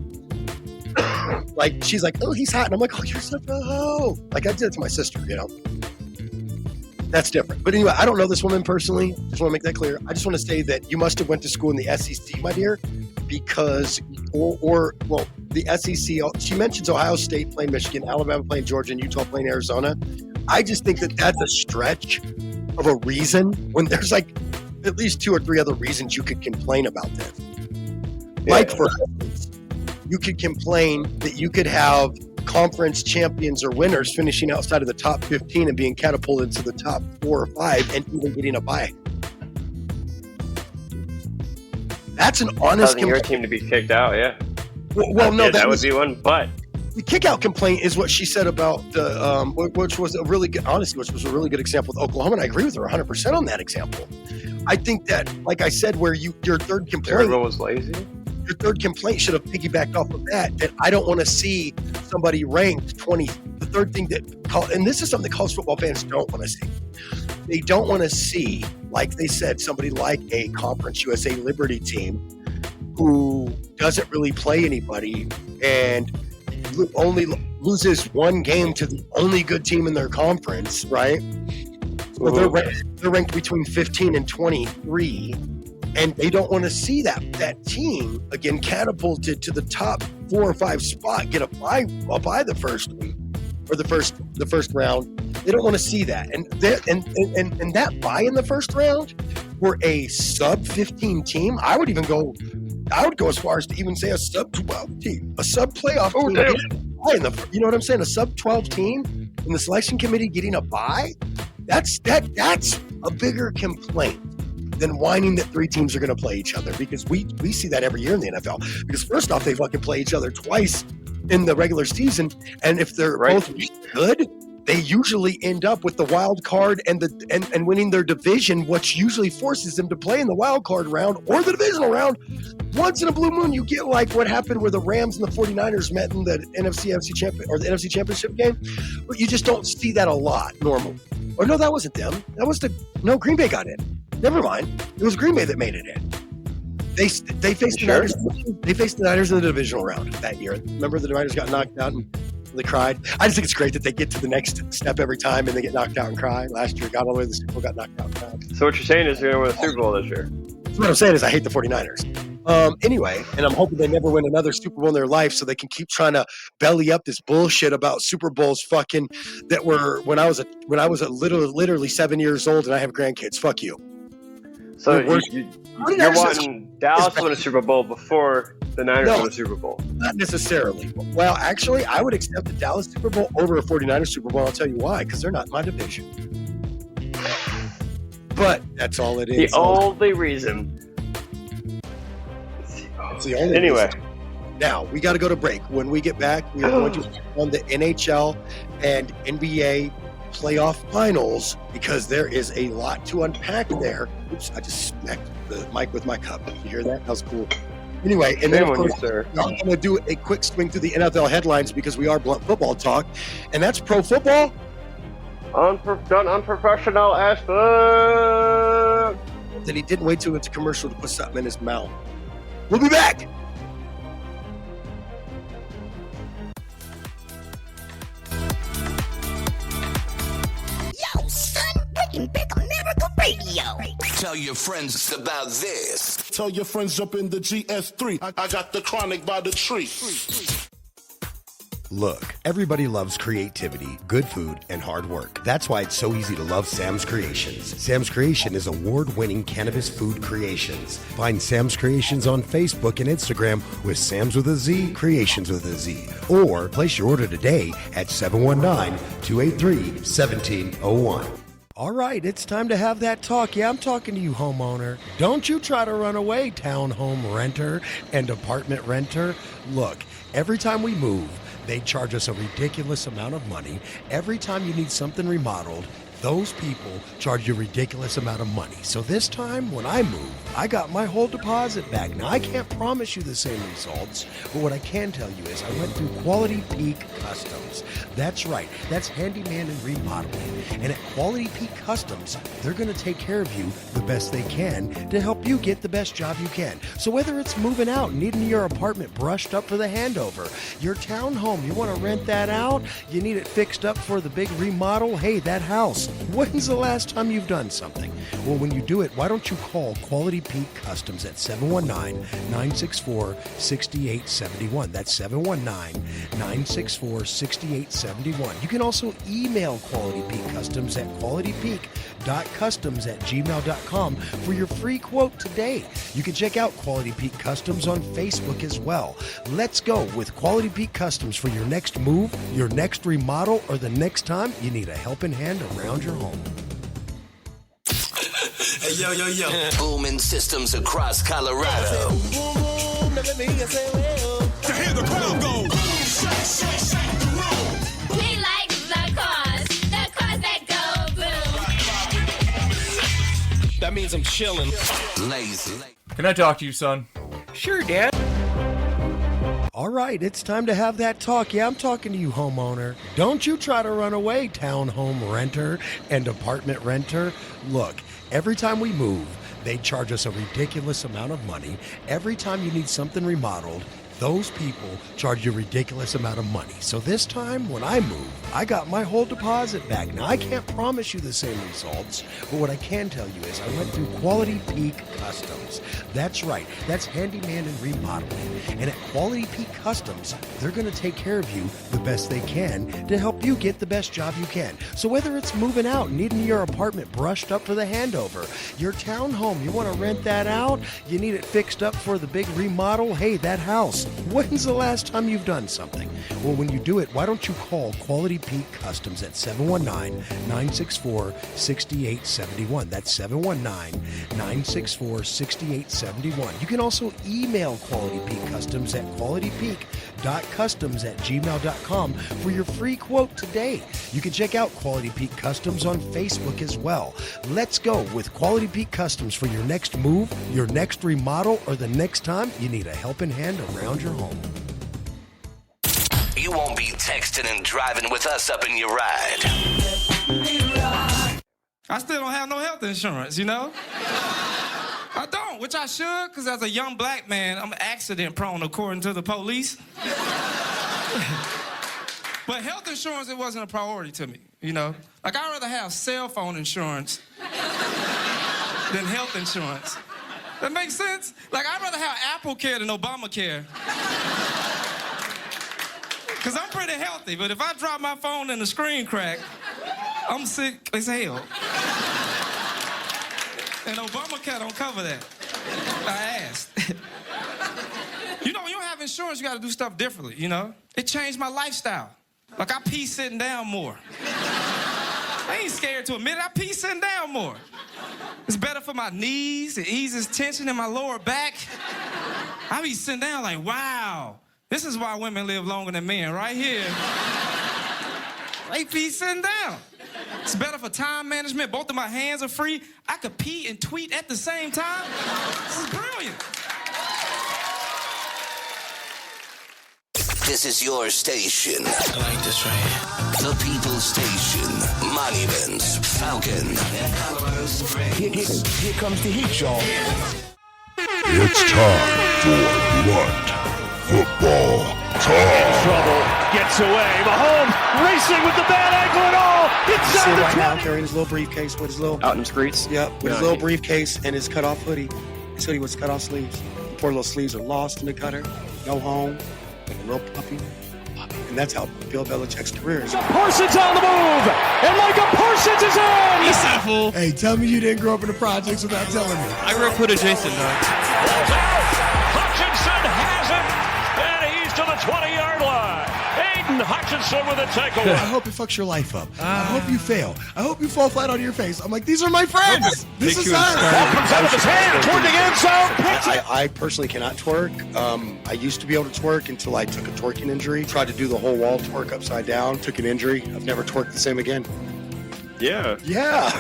Like, she's like, oh, he's hot. And I'm like, oh, you're such a hoe. Like, I did it to my sister, you know? That's different. But anyway, I don't know this woman personally. Just want to make that clear. I just want to say that you must have went to school in the SEC, my dear, because, well, the SEC, she mentions Ohio State playing Michigan, Alabama playing Georgia, and Utah playing Arizona. I just think that that's a stretch of a reason when there's like at least 2 or 3 other reasons you could complain about this. Yeah. Like, for instance, you could complain that you could have conference champions or winners finishing outside of the top 15 and being catapulted to the top 4 or 5 and even getting a bye. That's an honest causing your team to be kicked out, yeah. Well, no, that would be one, but the kick-out complaint is what she said about the, which was a really good, honestly, which was a really good example with Oklahoma, and I agree with her 100% on that example. I think that, like I said, where your third complaint, everyone was lazy. Your third complaint should have piggybacked off of that I don't want to see somebody ranked 20. The third thing and this is something that college football fans don't want to see. They don't want to see, like they said, somebody like a Conference USA Liberty team who doesn't really play anybody and only loses 1 game to the only good team in their conference, right? So they're ranked between 15 and 23, and they don't want to see that team again catapulted to the top 4 or 5 spot, get a bye the first week or the first round. They don't want to see that, and that bye in the first round for a sub 15 team. I would go as far as to even say a sub 12 team, a sub playoff team. You know what I'm saying? A sub 12 team in the selection committee getting a bye. That's a bigger complaint than whining that 3 teams are going to play each other, because we see that every year in the NFL. Because first off, they fucking play each other twice in the regular season, and if they're both good, they usually end up with the wild card and winning their division, which usually forces them to play in the wild card round or the divisional round. Once in a blue moon, you get like what happened where the Rams and the 49ers met in the NFC Championship game. But you just don't see that a lot normally. Or no, that wasn't them. Green Bay got in. Never mind. It was Green Bay that made it in. They faced the Niners. They faced the Niners in the divisional round that year. Remember, the Niners got knocked out and they cried. I just think it's great that they get to the next step every time and they get knocked out and cry. Last year, got all the way to the Super Bowl, got knocked out and cried. So what you're saying is you're going to win a Super Bowl this year? What I'm saying is I hate the 49ers. Anyway, and I'm hoping they never win another Super Bowl in their life so they can keep trying to belly up this bullshit about Super Bowls fucking that were when I was literally 7 years old and I have grandkids. Fuck you. So you're wanting Dallas to win a Super Bowl before the Niners win a Super Bowl? Not necessarily. Well, actually, I would accept the Dallas Super Bowl over a 49ers Super Bowl. I'll tell you why, because they're not in my division. But that's all it is. The only reason. It's the only anyway. reason. Now, we got to go to break. When we get back, we are going to on the NHL and NBA playoff finals because there is a lot to unpack there. Oops, I just smacked the mic with my cup. Did you hear that? That was cool. Anyway, and then of course, we're going to do a quick swing through the NFL headlines because we are Blunt Football Talk, and that's pro football. Done unprofessional as fuck. That he didn't wait till it's a commercial to put something in his mouth. We'll be back. Yo, son, bringing back America Radio. Tell your friends about this. Tell your friends jump in the GS3. I got the chronic by the tree. Look, everybody loves creativity, good food, and hard work. That's why it's so easy to love Sam's Creations. Sam's Creation is award-winning cannabis food creations. Find Sam's Creations on Facebook and Instagram with Sam's with a Z, Creations with a Z. Or place your order today at 719-283-1701. All right, it's time to have that talk. Yeah, I'm talking to you, homeowner. Don't you try to run away, townhome renter and apartment renter. Look, every time we move, they charge us a ridiculous amount of money. Every time you need something remodeled, those people charge you a ridiculous amount of money. So this time, when I moved, I got my whole deposit back. Now, I can't promise you the same results, but what I can tell you is I went through Quality Peak Customs. That's right. That's handyman and remodeling. And at Quality Peak Customs, they're going to take care of you the best they can to help you get the best job you can. So whether it's moving out, needing your apartment brushed up for the handover, your townhome, you want to rent that out, you need it fixed up for the big remodel, hey, that house. When's the last time you've done something? Well, when you do it, why don't you call Quality Peak Customs at 719-964-6871. That's 719-964-6871. You can also email Quality Peak Customs at qualitypeak.customs@gmail.com for your free quote today. You can check out Quality Peak Customs on Facebook as well. Let's go with Quality Peak Customs for your next move, your next remodel, or the next time you need a helping hand around your home. Hey, yo. Booming systems across Colorado. To hear the crowd go. We like the cars that go boom. That means I'm chilling. Lazy. Can I talk to you, son? Sure, Dad. All right, it's time to have that talk. Yeah, I'm talking to you, homeowner. Don't you try to run away, townhome renter and apartment renter. Look, every time we move, they charge us a ridiculous amount of money. Every time you need something remodeled, those people charge you a ridiculous amount of money. So this time, when I moved, I got my whole deposit back. Now, I can't promise you the same results, but what I can tell you is I went through Quality Peak Customs. That's right. That's handyman and remodeling. And at Quality Peak Customs, they're going to take care of you the best they can to help you get the best job you can. So whether it's moving out, needing your apartment brushed up for the handover, your townhome, you want to rent that out, you need it fixed up for the big remodel, hey, that house. When's the last time you've done something? Well, when you do it, why don't you call Quality Peak Customs at 719-964-6871. That's 719-964-6871. You can also email Quality Peak Customs at qualitypeak.customs@gmail.com for your free quote today. You can check out Quality Peak Customs on Facebook as well. Let's go with Quality Peak Customs for your next move, your next remodel, or the next time you need a helping hand around your home. You won't be texting and driving with us up in your ride. I still don't have no health insurance, you know? I don't, which I should, because as a young black man, I'm accident prone according to the police. But health insurance, it wasn't a priority to me, you know? Like, I'd rather have cell phone insurance than health insurance. That makes sense? Like, I'd rather have Apple Care than Obamacare. Because I'm pretty healthy, but if I drop my phone and the screen crack, I'm sick as hell. And Obamacare don't cover that. I asked. You know, when you don't have insurance, you got to do stuff differently, you know? It changed my lifestyle. Like, I pee sitting down more. I ain't scared to admit it. I pee sitting down more. It's better for my knees. It eases tension in my lower back. I be sitting down like, wow. This is why women live longer than men, right here. Right feet sitting down. It's better for time management. Both of my hands are free. I could pee and tweet at the same time. This is brilliant. This is your station. I like this right here. The People's Station. Monuments, Falcon, and Colorado's Here comes the heat, y'all. It's time for Blunt Football Talk. Trouble gets away. Mahomes racing with the bad ankle and all. You Inside see him the right now 20. carrying his little briefcase with his little Out in the streets. with his little briefcase and his cut off hoodie. His hoodie was cut off sleeves. The poor little sleeves are lost in the gutter. No home. Like a little puppy. And that's how Bill Belichick's career is. Parsons on the move, and Micah Parsons is in. He's that fool. Hey, tell me you didn't grow up in the projects without telling me. I grew up with a Jason, dog. Ball's out. Hutchinson has it, and he's to the 20-yard line. Aiden Hutchinson with a takeaway. I hope it fucks your life up. I hope you fail. I hope you fall flat on your face. I'm like, these are my friends. This is us. Ball comes out of his hand toward the end zone. I personally cannot twerk. I used to be able to twerk until I took a twerking injury. Tried to do the whole wall twerk upside down. Took an injury. I've never twerked the same again. Yeah. Yeah.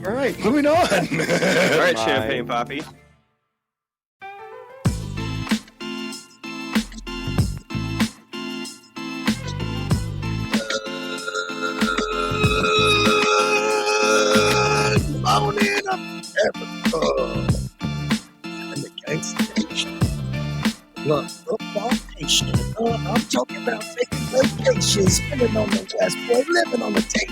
All right, moving on. All right, Champagne Poppy. Morning, America. And the gangsta nation. Look, football nation. I'm talking about taking vacations, spinning on the West, boy, living on the tape.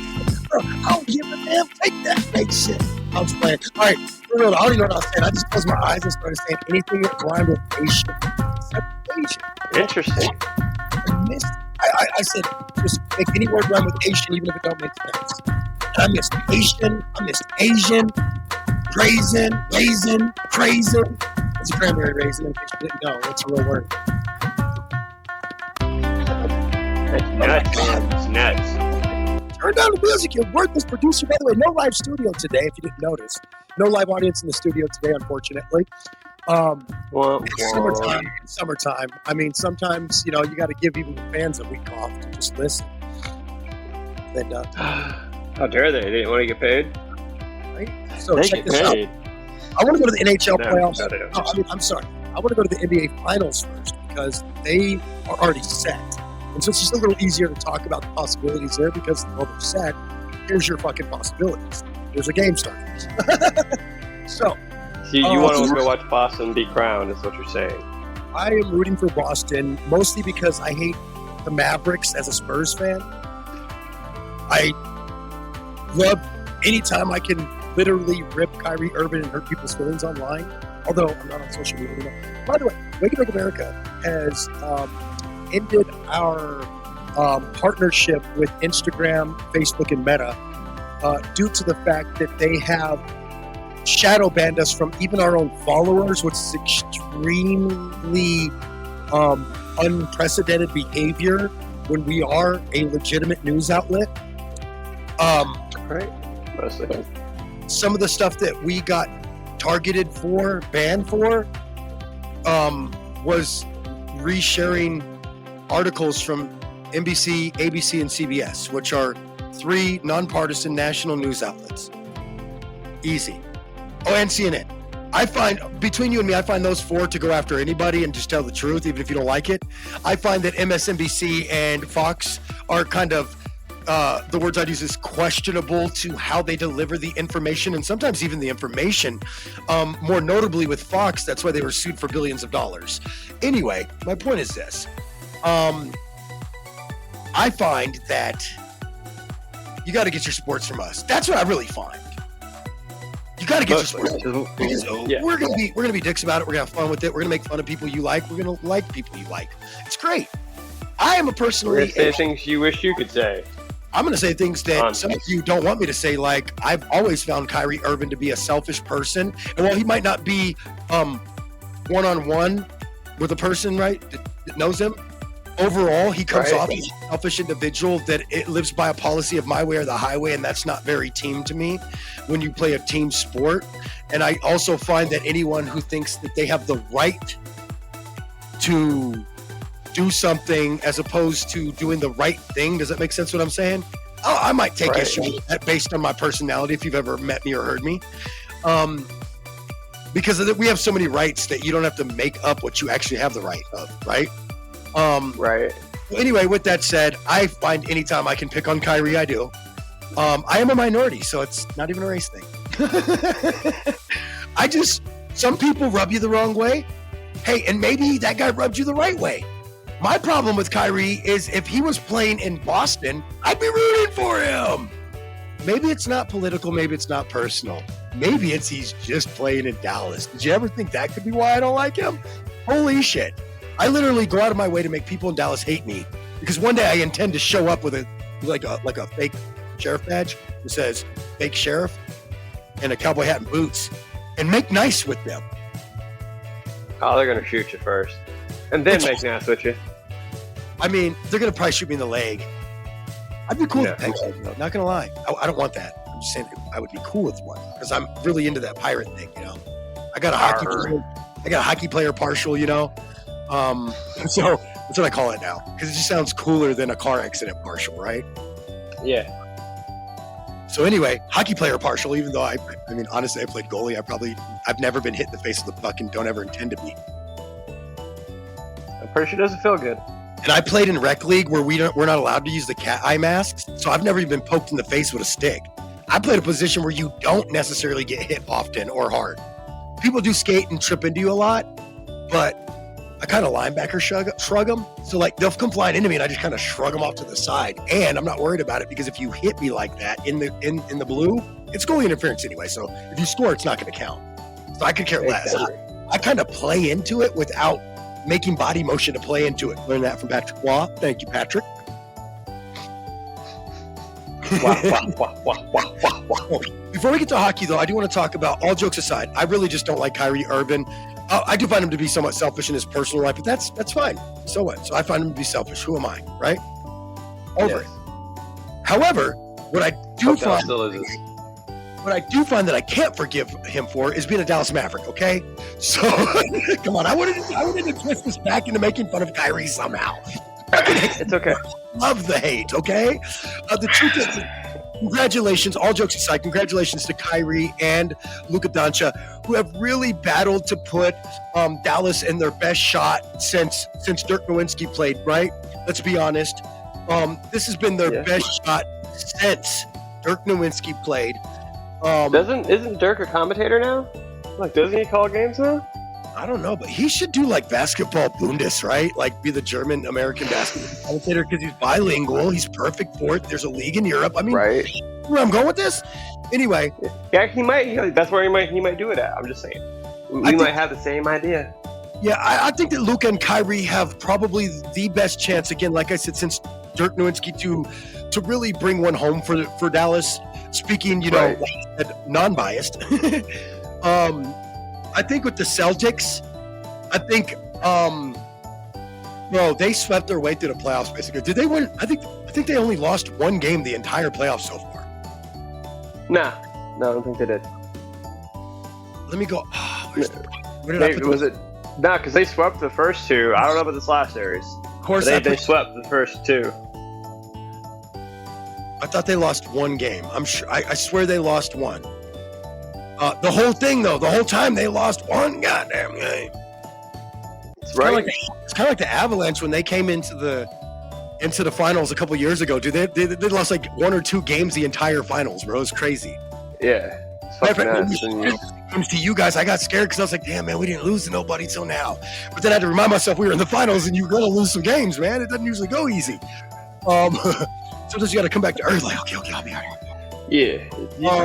I don't give a damn. Take that nation. I'm just playing. All right, for real, I don't even know what I was saying. I just closed my eyes and started saying anything that rhymed with nation. Except nation. Interesting. I missed. I said just make any word rhyme with Asian, even if it don't make sense. And I missed Asian. I missed Asian. Raisin, crazy. It's a cranberry raisin. In case you didn't know, it's a real word. It's nuts. Turn down the music, you worthless producer. By the way, no live studio today, if you didn't notice. No live audience in the studio today, unfortunately. It's summertime. Summertime. I mean, sometimes, you got to give even the fans a week off to just listen. And, how dare they? They didn't want to get paid? right? So They check get this out. paid. I want to go to the NHL No, playoffs. no, they don't. No, I'm sorry. I want to go to the NBA Finals first because they are already set. And so it's just a little easier to talk about the possibilities there because, well, they're set. Here's your fucking possibilities. There's a game starting. So, You want to go watch Boston be crowned, is what you're saying. I am rooting for Boston, mostly because I hate the Mavericks as a Spurs fan. I love anytime I can literally rip Kyrie Irving and hurt people's feelings online, although I'm not on social media anymore. By the way, Wake Up America has ended our partnership with Instagram, Facebook, and Meta due to the fact that they have shadow banned us from even our own followers, which is extremely unprecedented behavior when we are a legitimate news outlet. Right. Mostly. Some of the stuff that we got targeted for, banned for, was resharing articles from NBC, ABC, and CBS, which are 3 nonpartisan national news outlets. Easy. Oh, and CNN. I find, between you and me, I find those 4 to go after anybody and just tell the truth, even if you don't like it. I find that MSNBC and Fox are kind of, the words I'd use is questionable to how they deliver the information, and sometimes even the information. More notably with Fox, that's why they were sued for billions of dollars. Anyway, my point is this. I find that you got to get your sports from us. That's what I really find. You got to get your sports. Yeah. We're gonna be dicks about it. We're gonna have fun with it. We're gonna make fun of people you like. We're gonna like people you like. It's great. I am a We're personally. going to say things you wish you could say. I'm going to say things that some of you don't want me to say, like I've always found Kyrie Irving to be a selfish person. And while he might not be one-on-one with a person, right, that knows him, overall, he comes off as a selfish individual that it lives by a policy of my way or the highway, and that's not very team to me when you play a team sport. And I also find that anyone who thinks that they have the right to do something as opposed to doing the right thing. Does that make sense what I'm saying? Oh, I might take issue with that based on my personality if you've ever met me or heard me. Because we have so many rights that you don't have to make up what you actually have the right of, right? Right. Anyway, with that said, I find anytime I can pick on Kyrie, I do. I am a minority, so it's not even a race thing. Some people rub you the wrong way. Hey, and maybe that guy rubbed you the right way. My problem with Kyrie is if he was playing in Boston, I'd be rooting for him. Maybe it's not political, maybe it's not personal. Maybe it's he's just playing in Dallas. Did you ever think that could be why I don't like him? Holy shit. I literally go out of my way to make people in Dallas hate me because one day I intend to show up with a fake sheriff badge that says fake sheriff and a cowboy hat and boots and make nice with them. Oh, they're going to shoot you first and then make nice with you. I mean, they're going to probably shoot me in the leg. I'd be cool with that, though. Not going to lie. I don't want that. I'm just saying I would be cool with one because I'm really into that pirate thing, you know. I got a hockey player partial, you know. So that's what I call it now because it just sounds cooler than a car accident partial, right? Yeah. So anyway, hockey player partial, even though I mean, honestly, I played goalie. I've never been hit in the face with the puck and don't ever intend to be. I'm pretty sure it doesn't feel good. And I played in rec league where we're not allowed to use the cat eye masks. So I've never even been poked in the face with a stick. I played a position where you don't necessarily get hit often or hard. People do skate and trip into you a lot, but I kind of linebacker shrug them. So like they'll come flying into me and I just kind of shrug them off to the side. And I'm not worried about it because if you hit me like that in the blue, it's goalie interference anyway. So if you score, it's not going to count. So I could care less. I kind of play into it without making body motion to play into it. Learned that from Patrick Waugh. Thank you, Patrick. Before we get to hockey, though, I do want to talk about, all jokes aside, I really just don't like Kyrie Irving. I do find him to be somewhat selfish in his personal life, but that's fine. So what? So I find him to be selfish. Who am I, right? Over it. However, what I do find that I can't forgive him for is being a Dallas Maverick, okay? So, come on, I wanted to twist this back into making fun of Kyrie somehow. It's okay. Love the hate, okay? The truth is, congratulations, all jokes aside, congratulations to Kyrie and Luka Doncic, who have really battled to put Dallas in their best shot since Dirk Nowitzki played, right? Let's be honest. This has been their best shot since Dirk Nowitzki played. Isn't Dirk a commentator now? Like, doesn't he call games now? I don't know, but he should do like basketball Bundes, right? Like be the German-American basketball commentator because he's bilingual. He's perfect for it. There's a league in Europe. I mean, right. Where I'm going with this? Anyway. Yeah, he might. That's where he might do it at. I'm just saying. We might have the same idea. Yeah, I think that Luka and Kyrie have probably the best chance, again, like I said, since Dirk Nowitzki to really bring one home for Dallas. Speaking, you know, non-biased. I think with the Celtics, they swept their way through the playoffs basically. Did they win? I think they only lost one game the entire playoffs so far. No, I don't think they did. Let me go. Where did I put was it? No, because they swept the first two. I don't know about this last series. Of course, they swept the first two. I thought they lost one game. I'm sure. I swear they lost one. The whole thing, though, the whole time they lost one goddamn game. It's kind of like the Avalanche when they came into the finals a couple years ago. Dude, they lost like one or two games the entire finals, bro. It was crazy. Yeah. To you guys, I got scared because I was like, damn, man, we didn't lose to nobody till now. But then I had to remind myself we were in the finals and you're going to lose some games, man. It doesn't usually go easy. Sometimes you got to come back to earth like, okay, I'll be all right. Yeah,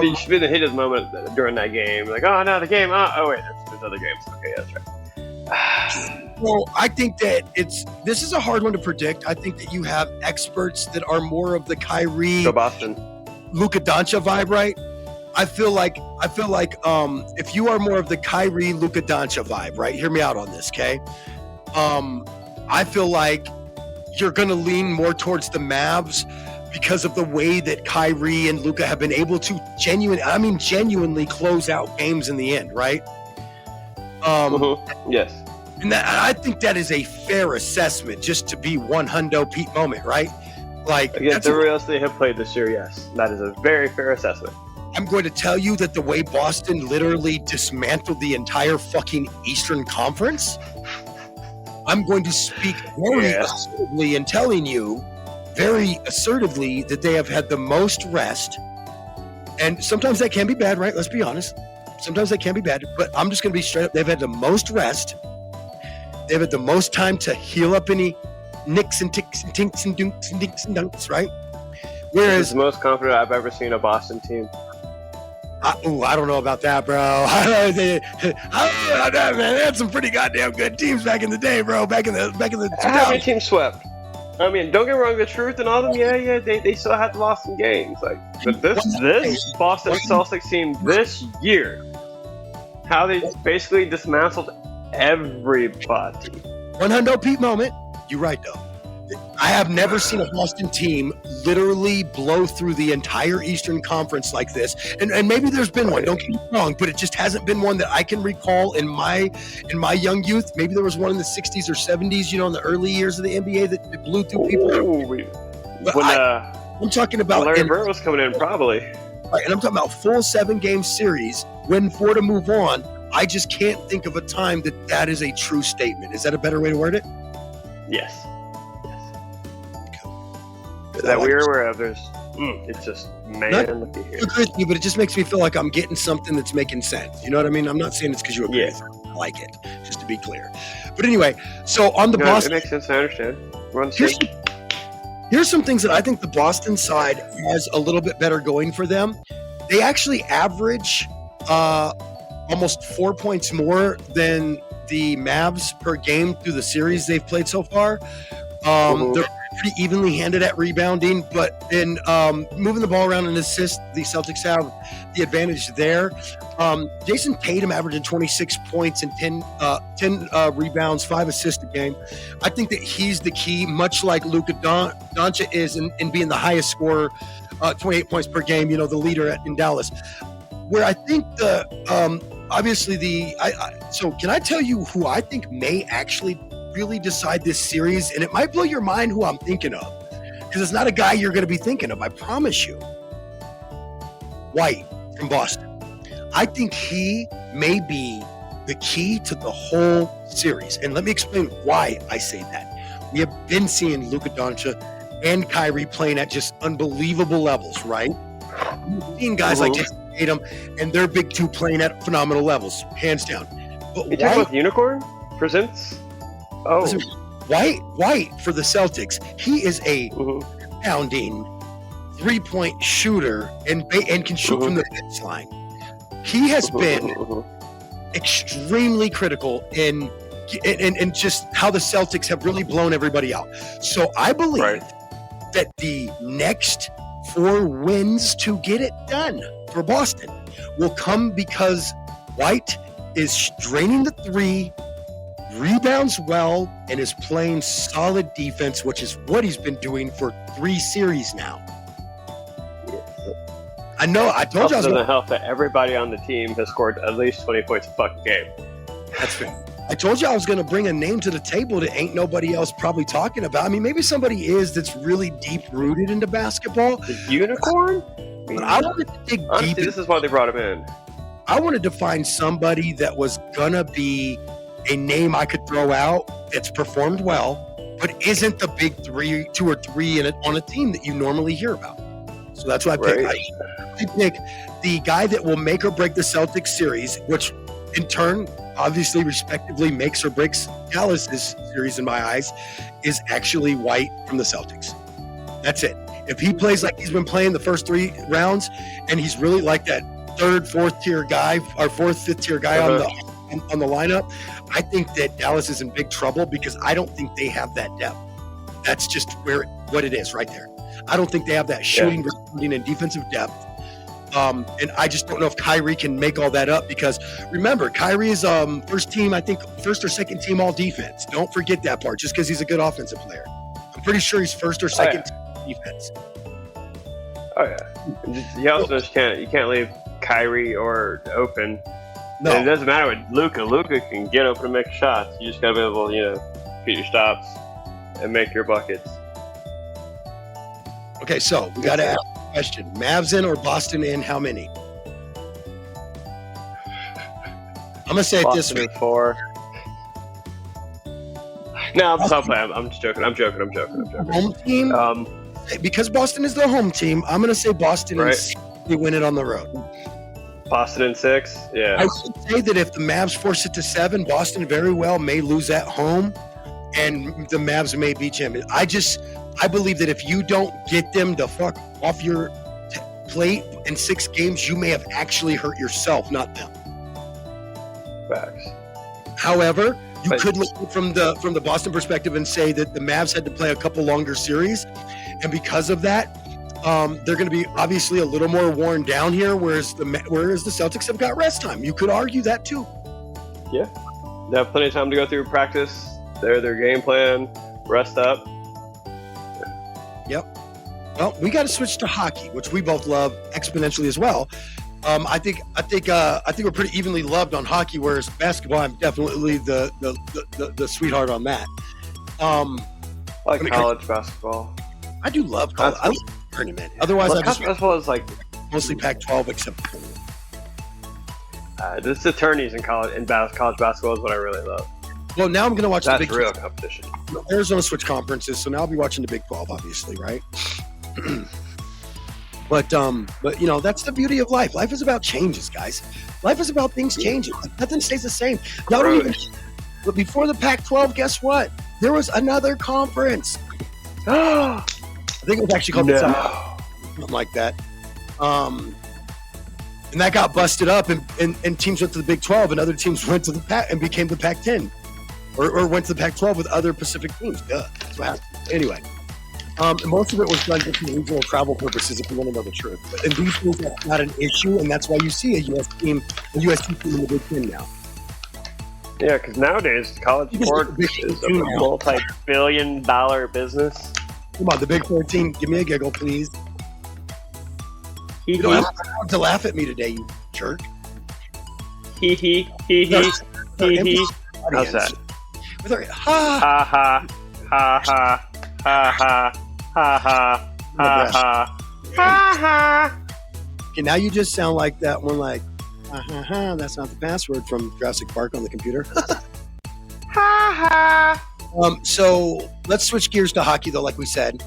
you should have hit his moment during that game. Like, oh, no, the game. Oh wait, there's other games. Okay, that's right. Well, I think that this is a hard one to predict. I think that you have experts that are more of the Kyrie, Boston, Luka Doncic vibe, right? I feel like if you are more of the Kyrie, Luka Doncic vibe, right? Hear me out on this, okay? I feel like you're going to lean more towards the Mavs because of the way that Kyrie and Luka have been able to genuinely close out games in the end, right? Yes. And I think that is a fair assessment, just to be one hundo Pete moment, right? Like against everybody else they have played this year, yes, that is a very fair assessment. I'm going to tell you that the way Boston literally dismantled the entire fucking Eastern Conference, I'm going to speak very assertively and telling you very assertively that they have had the most rest. And sometimes that can be bad, right? Let's be honest. Sometimes that can be bad, but I'm just going to be straight up. They've had the most rest. They've had the most time to heal up any nicks and ticks and tinks and dunks and dinks and dunks, right? Whereas this is the most confident I've ever seen a Boston team. I don't know about that, bro. I don't know about that, man. They had some pretty goddamn good teams back in the day, bro. Back in the How many teams swept? I mean, don't get me wrong. The truth and all of them, yeah. They still had lost some games. Like, but this Boston Celtics team this year, how they basically dismantled everybody. 100 Pete moment. You're right, though. I have never seen a Boston team literally blow through the entire Eastern Conference like this. And maybe there's been one, don't get me wrong, but it just hasn't been one that I can recall in my young youth. Maybe there was one in the 60s or 70s, in the early years of the NBA that blew through people. I'm talking about Larry Bird was coming in, probably. Right, and I'm talking about full 7-game series, win 4 to move on. I just can't think of a time that is a true statement. Is that a better way to word it? Yes. That we are aware of. There's, it's just, man, look at here. I agree with you, but it just makes me feel like I'm getting something that's making sense. You know what I mean? I'm not saying it's because you agree with me. I like it, just to be clear. But anyway, so on the Boston... It makes sense, I understand. Here's some things that I think the Boston side has a little bit better going for them. They actually average almost 4 points more than the Mavs per game through the series they've played so far. They're pretty evenly handed at rebounding, but in moving the ball around and assists, the Celtics have the advantage there. Jason Tatum averaging 26 points and 10 rebounds, 5 assists a game. I think that he's the key, much like Luka Doncic is in being the highest scorer, 28 points per game, the leader in Dallas. Where I think so can I tell you who I think may actually really decide this series? And it might blow your mind who I'm thinking of, because it's not a guy you're going to be thinking of, I promise you. White from Boston. I think he may be the key to the whole series. And let me explain why I say that. We have been seeing Luka Doncic and Kyrie playing at just unbelievable levels, right? We've seen guys like Jason Tatum and their big two playing at phenomenal levels, hands down. But you talking about the Unicorn presents? Oh, White for the Celtics. He is a pounding 3-point shooter and can shoot from the baseline. He has been extremely critical in just how the Celtics have really blown everybody out. So I believe that the next 4 wins to get it done for Boston will come because White is draining the 3, rebounds well, and is playing solid defense, which is what he's been doing for 3 series now. I know. I told you I was going to help that everybody on the team has scored at least 20 points a fucking game. That's fair. I told you I was going to bring a name to the table that ain't nobody else probably talking about. I mean, maybe somebody is that's really deep rooted into basketball. The Unicorn? But I wanted to dig deep. This is why they brought him in. I wanted to find somebody that was gonna be a name I could throw out that's performed well, but isn't the big 2 or 3 on a team that you normally hear about. So that's what I picked. I pick the guy that will make or break the Celtics series, which in turn, obviously, respectively, makes or breaks Dallas' series in my eyes, is actually White from the Celtics. That's it. If he plays like he's been playing the first 3 rounds, and he's really like that 3rd, 4th tier guy, or 4th, 5th tier guy on the lineup, I think that Dallas is in big trouble because I don't think they have that depth. That's just what it is right there. I don't think they have that shooting, rebounding, and defensive depth. And I just don't know if Kyrie can make all that up because remember, Kyrie is first or second team all defense. Don't forget that part just because he's a good offensive player. I'm pretty sure he's first or second team defense. Oh yeah. You also just can't leave Kyrie or open No. And it doesn't matter with Luka. Luka can get open and make shots. You just gotta be able to, beat your stops and make your buckets. Okay, so we got to ask a question. Mavs in or Boston in? How many? I'm going to say it this Boston way. in 4. No, I'm just joking. I'm joking. Home team? Because Boston is the home team, I'm going to say Boston in 6. They win it on the road. Boston in 6? Yeah. I would say that if the Mavs force it to 7, Boston very well may lose at home, and the Mavs may be champion. I believe that if you don't get them the fuck off your plate in 6 games, you may have actually hurt yourself, not them. Facts. However, you could look from the Boston perspective and say that the Mavs had to play a couple longer series, and because of that, they're going to be obviously a little more worn down here, whereas the Celtics have got rest time. You could argue that too. Yeah, they have plenty of time to go through practice, their game plan, rest up. Yep. Well, we got to switch to hockey, which we both love exponentially as well. I think we're pretty evenly loved on hockey, whereas basketball, I'm definitely the sweetheart on that. I like college basketball. I do love college. I love tournament. Otherwise, I just basketball is like mostly Pac-12, except for the tourneys in college basketball is what I really love. Well, now I'm going to watch the Big real competition. Arizona switch conferences, so now I'll be watching the Big 12, obviously, right? But that's the beauty of life. Life is about changes, guys. Life is about things changing. Like, nothing stays the same. But before the Pac-12, guess what? There was another conference. I think it was actually called something like that. And that got busted up, and teams went to the Big 12, and other teams went to the Pac and became the Pac-10, or went to the Pac-12 with other Pacific teams. That's what happened. Anyway. And most of it was done just for regional travel purposes, if you want to know the truth. And these things are not an issue, and that's why you see a U.S. team in the Big Ten now. Yeah, because nowadays college sport is a multi-billion-dollar business. Come on, the Big 14, give me a giggle, please. You don't have to laugh at me today, you jerk. Hee hee. How's that? Ha ha ha ha. Ha ha ha ha ha ha. Okay, now you just sound like that one, like that's not the password from Jurassic Park on the computer. Ha ha. So let's switch gears to hockey, though, like we said.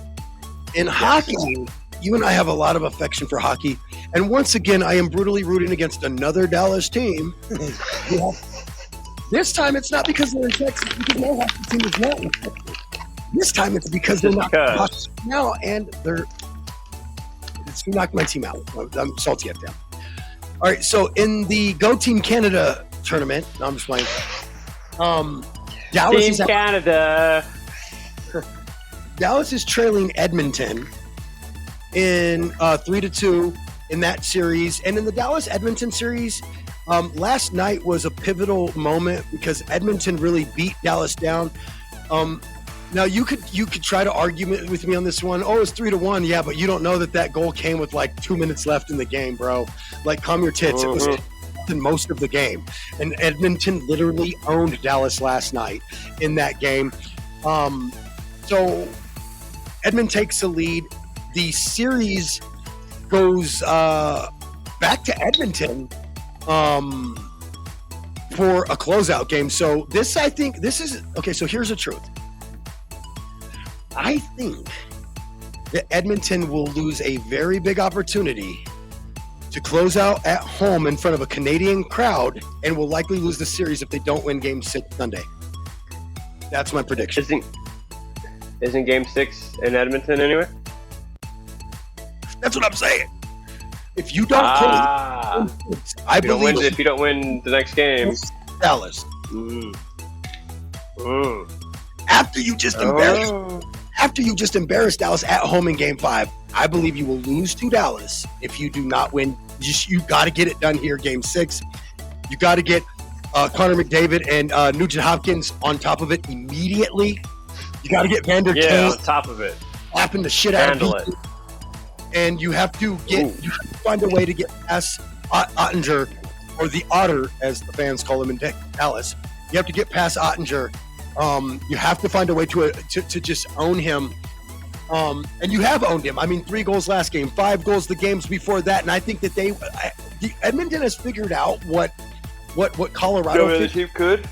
In hockey, you and I have a lot of affection for hockey, and once again, I am brutally rooting against another Dallas team. This time, it's not because they're in Texas, because my hockey team is not in Texas. This time it's because they're not now, and it's knocked my team out. I'm salty at them. All right, so in the Go Team Canada tournament, no, I'm just playing. Dallas Team Canada. Dallas is trailing Edmonton in 3-2 in that series, and in the Dallas Edmonton series, last night was a pivotal moment because Edmonton really beat Dallas down. Now you could try to argue with me on this one. Oh, it's 3-1. Yeah, but you don't know that goal came with like 2 minutes left in the game, bro. Like, calm your tits. It was in most of the game, and Edmonton literally owned Dallas last night in that game. So Edmonton takes the lead. The series goes back to Edmonton for a closeout game. So I think this is okay. So here's the truth. I think that Edmonton will lose a very big opportunity to close out at home in front of a Canadian crowd, and will likely lose the series if they don't win Game 6 Sunday. That's my prediction. Isn't Game 6 in Edmonton anyway? That's what I'm saying. If you don't if you don't win the next game, Dallas. After you just embarrassed Dallas at home in Game 5, I believe you will lose to Dallas if you do not win. You got to get it done here, Game 6. You got to get Connor McDavid and Nugent Hopkins on top of it immediately. You got to get Vander Kane on top of it, slapping the shit out of it. And you have to find a way to get past Ottinger or the Otter, as the fans call him in Dallas. You have to get past Ottinger. You have to find a way to just own him. And you have owned him. I mean, 3 goals last game, 5 goals the games before that. And I think that Edmonton has figured out what Colorado could.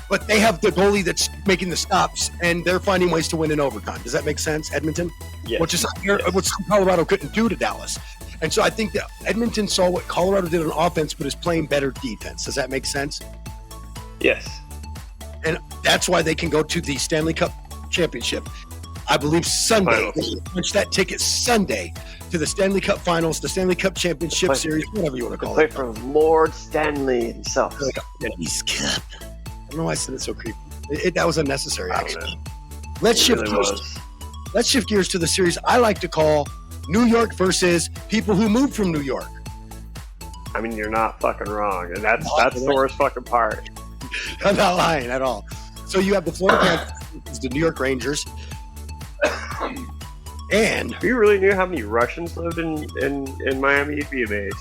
But they have the goalie that's making the stops, and they're finding ways to win in overtime. Does that make sense, Edmonton? Yes. Which Colorado couldn't do to Dallas. And so I think that Edmonton saw what Colorado did on offense, but is playing better defense. Does that make sense? Yes. And that's why they can go to the Stanley Cup Championship. I believe Sunday. They punch that ticket Sunday to the Stanley Cup Finals, the Stanley Cup Championship Series, whatever you want to call it. Play for Lord Stanley himself. He's Cup. I don't know why I said it so creepy. That was unnecessary, actually. Let's shift gears to the series I like to call New York versus people who moved from New York. I mean, you're not fucking wrong, and that's the worst fucking part. I'm not lying at all. So you have the Florida Panthers, the New York Rangers, and if you really knew how many Russians lived in Miami, you'd be amazed.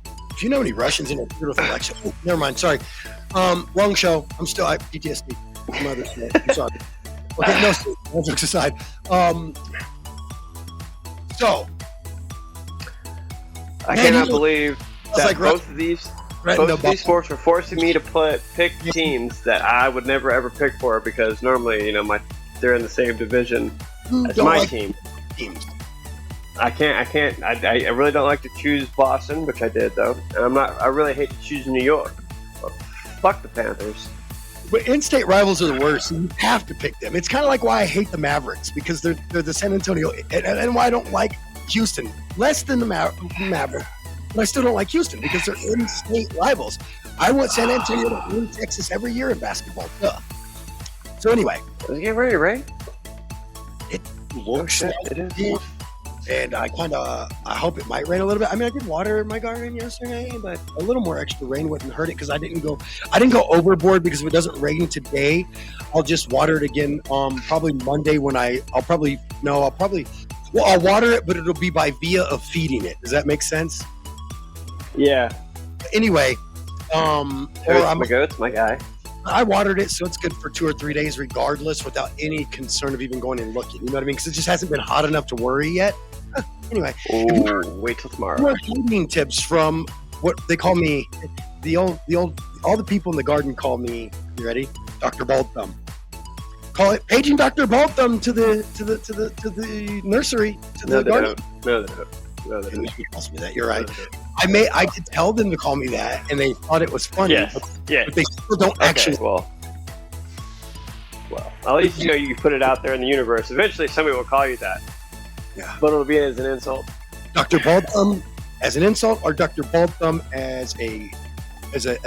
Do you know any Russians in a beautiful election? Oh, never mind. Sorry. Long show. I'm still PTSD. I'm sorry. Okay, no jokes aside. So I cannot believe that both of these sports are forcing me to pick teams that I would never ever pick for, because normally, they're in the same division as my team. Teams. I can't. I really don't like to choose Boston, which I did though, and I really hate to choose New York. But fuck the Panthers. But in-state rivals are the worst. And you have to pick them. It's kind of like why I hate the Mavericks, because they're the San Antonio, and why I don't like Houston less than the Mavericks. But I still don't like Houston because they're in-state rivals. I want San Antonio to win Texas every year in basketball. Duh. So anyway, let's get ready, right? It looks like it is. And I hope it might rain a little bit. I mean, I did water my garden yesterday, but a little more extra rain wouldn't hurt it, because I didn't go overboard, because if it doesn't rain today, I'll just water it again. Probably Monday when I'll water it, but it'll be by via of feeding it. Does that make sense? Yeah. Anyway, my goats, my guy. I watered it, so it's good for 2 or 3 days regardless, without any concern of even going and looking. You know what I mean? Because it just hasn't been hot enough to worry yet. Anyway, wait till tomorrow. More gardening tips from what they call me, all the people in the garden call me. You ready? Dr. Bald Thumb. Call it paging Dr. Bald Thumb to the nursery, to the garden. No, they don't. Calls me that. You're right. I did tell them to call me that, and they thought it was funny. Yes. But they still don't actually. Well, at least you put it out there in the universe. Eventually, somebody will call you that. Yeah. But it'll be as an insult. Dr. Bald Thumb as an insult, or Dr. Bald Thumb as a what is it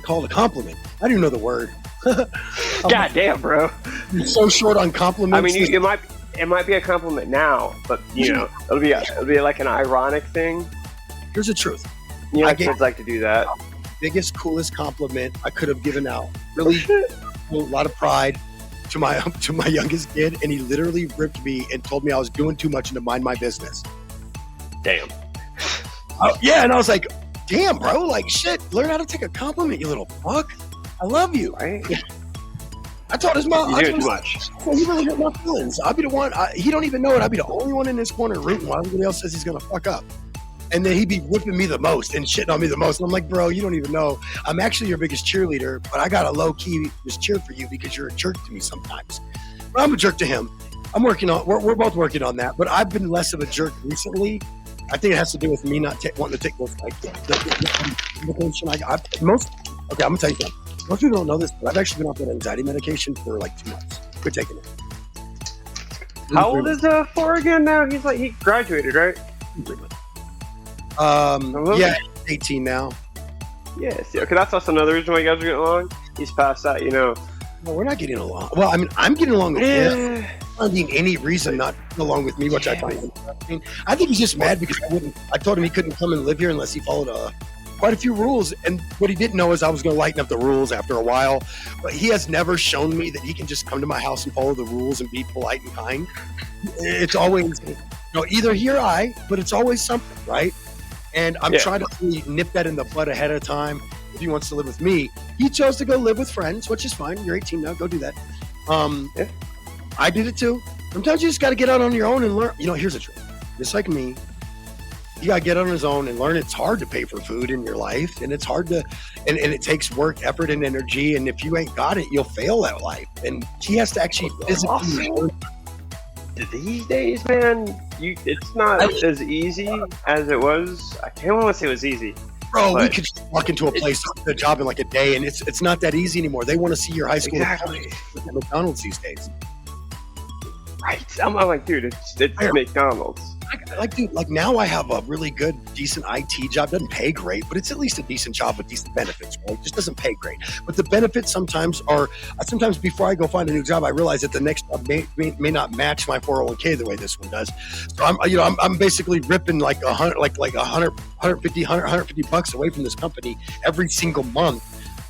called? A compliment. I don't even know the word. God damn, bro. You're so short on compliments. I mean, it might be a compliment now, but it'll be like an ironic thing. Here's the truth. Kids like to do that. Biggest, coolest compliment I could have given out. Really, a lot of pride to my youngest kid, and he literally ripped me and told me I was doing too much and to mind my business. Damn. Yeah, and I was like, damn, bro, like shit. Learn how to take a compliment, you little fuck. I love you. Right? I told his mom. You do too much. Well, he really hurt my feelings. I'll be the one. He don't even know it. I'll be the only one in this corner rooting while everybody else says he's gonna fuck up. And then he'd be whipping me the most and shitting on me the most. And I'm like, bro, you don't even know. I'm actually your biggest cheerleader, but I got a low key just cheer for you because you're a jerk to me sometimes. But I'm a jerk to him. We're both working on that. But I've been less of a jerk recently. I think it has to do with me not wanting to take those medication. I'm gonna tell you something. Most people don't know this, but I've actually been off that anxiety medication for like 2 months. Quit taking it. How old is Four again now? He graduated, right? Yeah, 18 now. Yeah, see, okay, that's also another reason why you guys are getting along. He's past that, No, we're not getting along. Well, I mean, I'm getting along with him. I'm not being any reason not to get along with me, which I find interesting. I think he's just mad because I told him he couldn't come and live here unless he followed quite a few rules. And what he didn't know is I was going to lighten up the rules after a while. But he has never shown me that he can just come to my house and follow the rules and be polite and kind. It's always, either he or I, but it's always something, right? And I'm trying to really nip that in the bud ahead of time. If he wants to live with me, he chose to go live with friends, which is fine. You're 18 now, go do that. I did it too. Sometimes you just got to get out on your own and learn. Here's the truth. Just like me, you got to get on his own and learn. It's hard to pay for food in your life, and it's hard to, and it takes work, effort, and energy. And if you ain't got it, you'll fail at life. And he has to actually physically learn. These days, man, it's not as easy as it was. I can't want to say it was easy. Bro, we could just walk into a place, a job in like a day, and it's not that easy anymore. They want to see your high school at McDonald's these days. Right. I'm like, dude, it's McDonald's. Like now I have a really good, decent IT job. Doesn't pay great, but it's at least a decent job with decent benefits, right? It just doesn't pay great. But the benefits sometimes before I go find a new job, I realize that the next job may not match my 401k the way this one does. So I'm basically ripping like 150 bucks away from this company every single month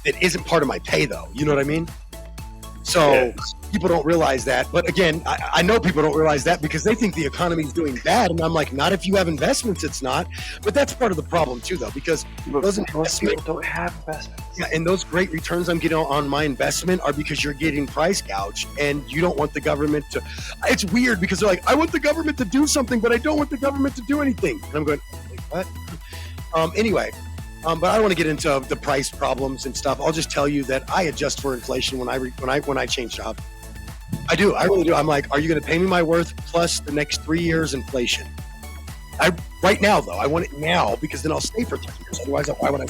that isn't part of my pay though. You know what I mean? So people don't realize that. But again, I know people don't realize that because they think the economy is doing bad. And I'm like, not if you have investments, it's not. But that's part of the problem too, though, because most people don't have investments. Yeah, and those great returns I'm getting on my investment are because you're getting price gouged and you don't want the government to. It's weird because they're like, I want the government to do something, but I don't want the government to do anything. And I'm going, wait, what? Anyway. But I don't want to get into the price problems and stuff. I'll just tell you that I adjust for inflation when I change jobs. I do. I really do. I'm like, are you going to pay me my worth plus the next 3 years inflation? Right now, though, I want it now because then I'll stay for 3 years. Otherwise, why would I?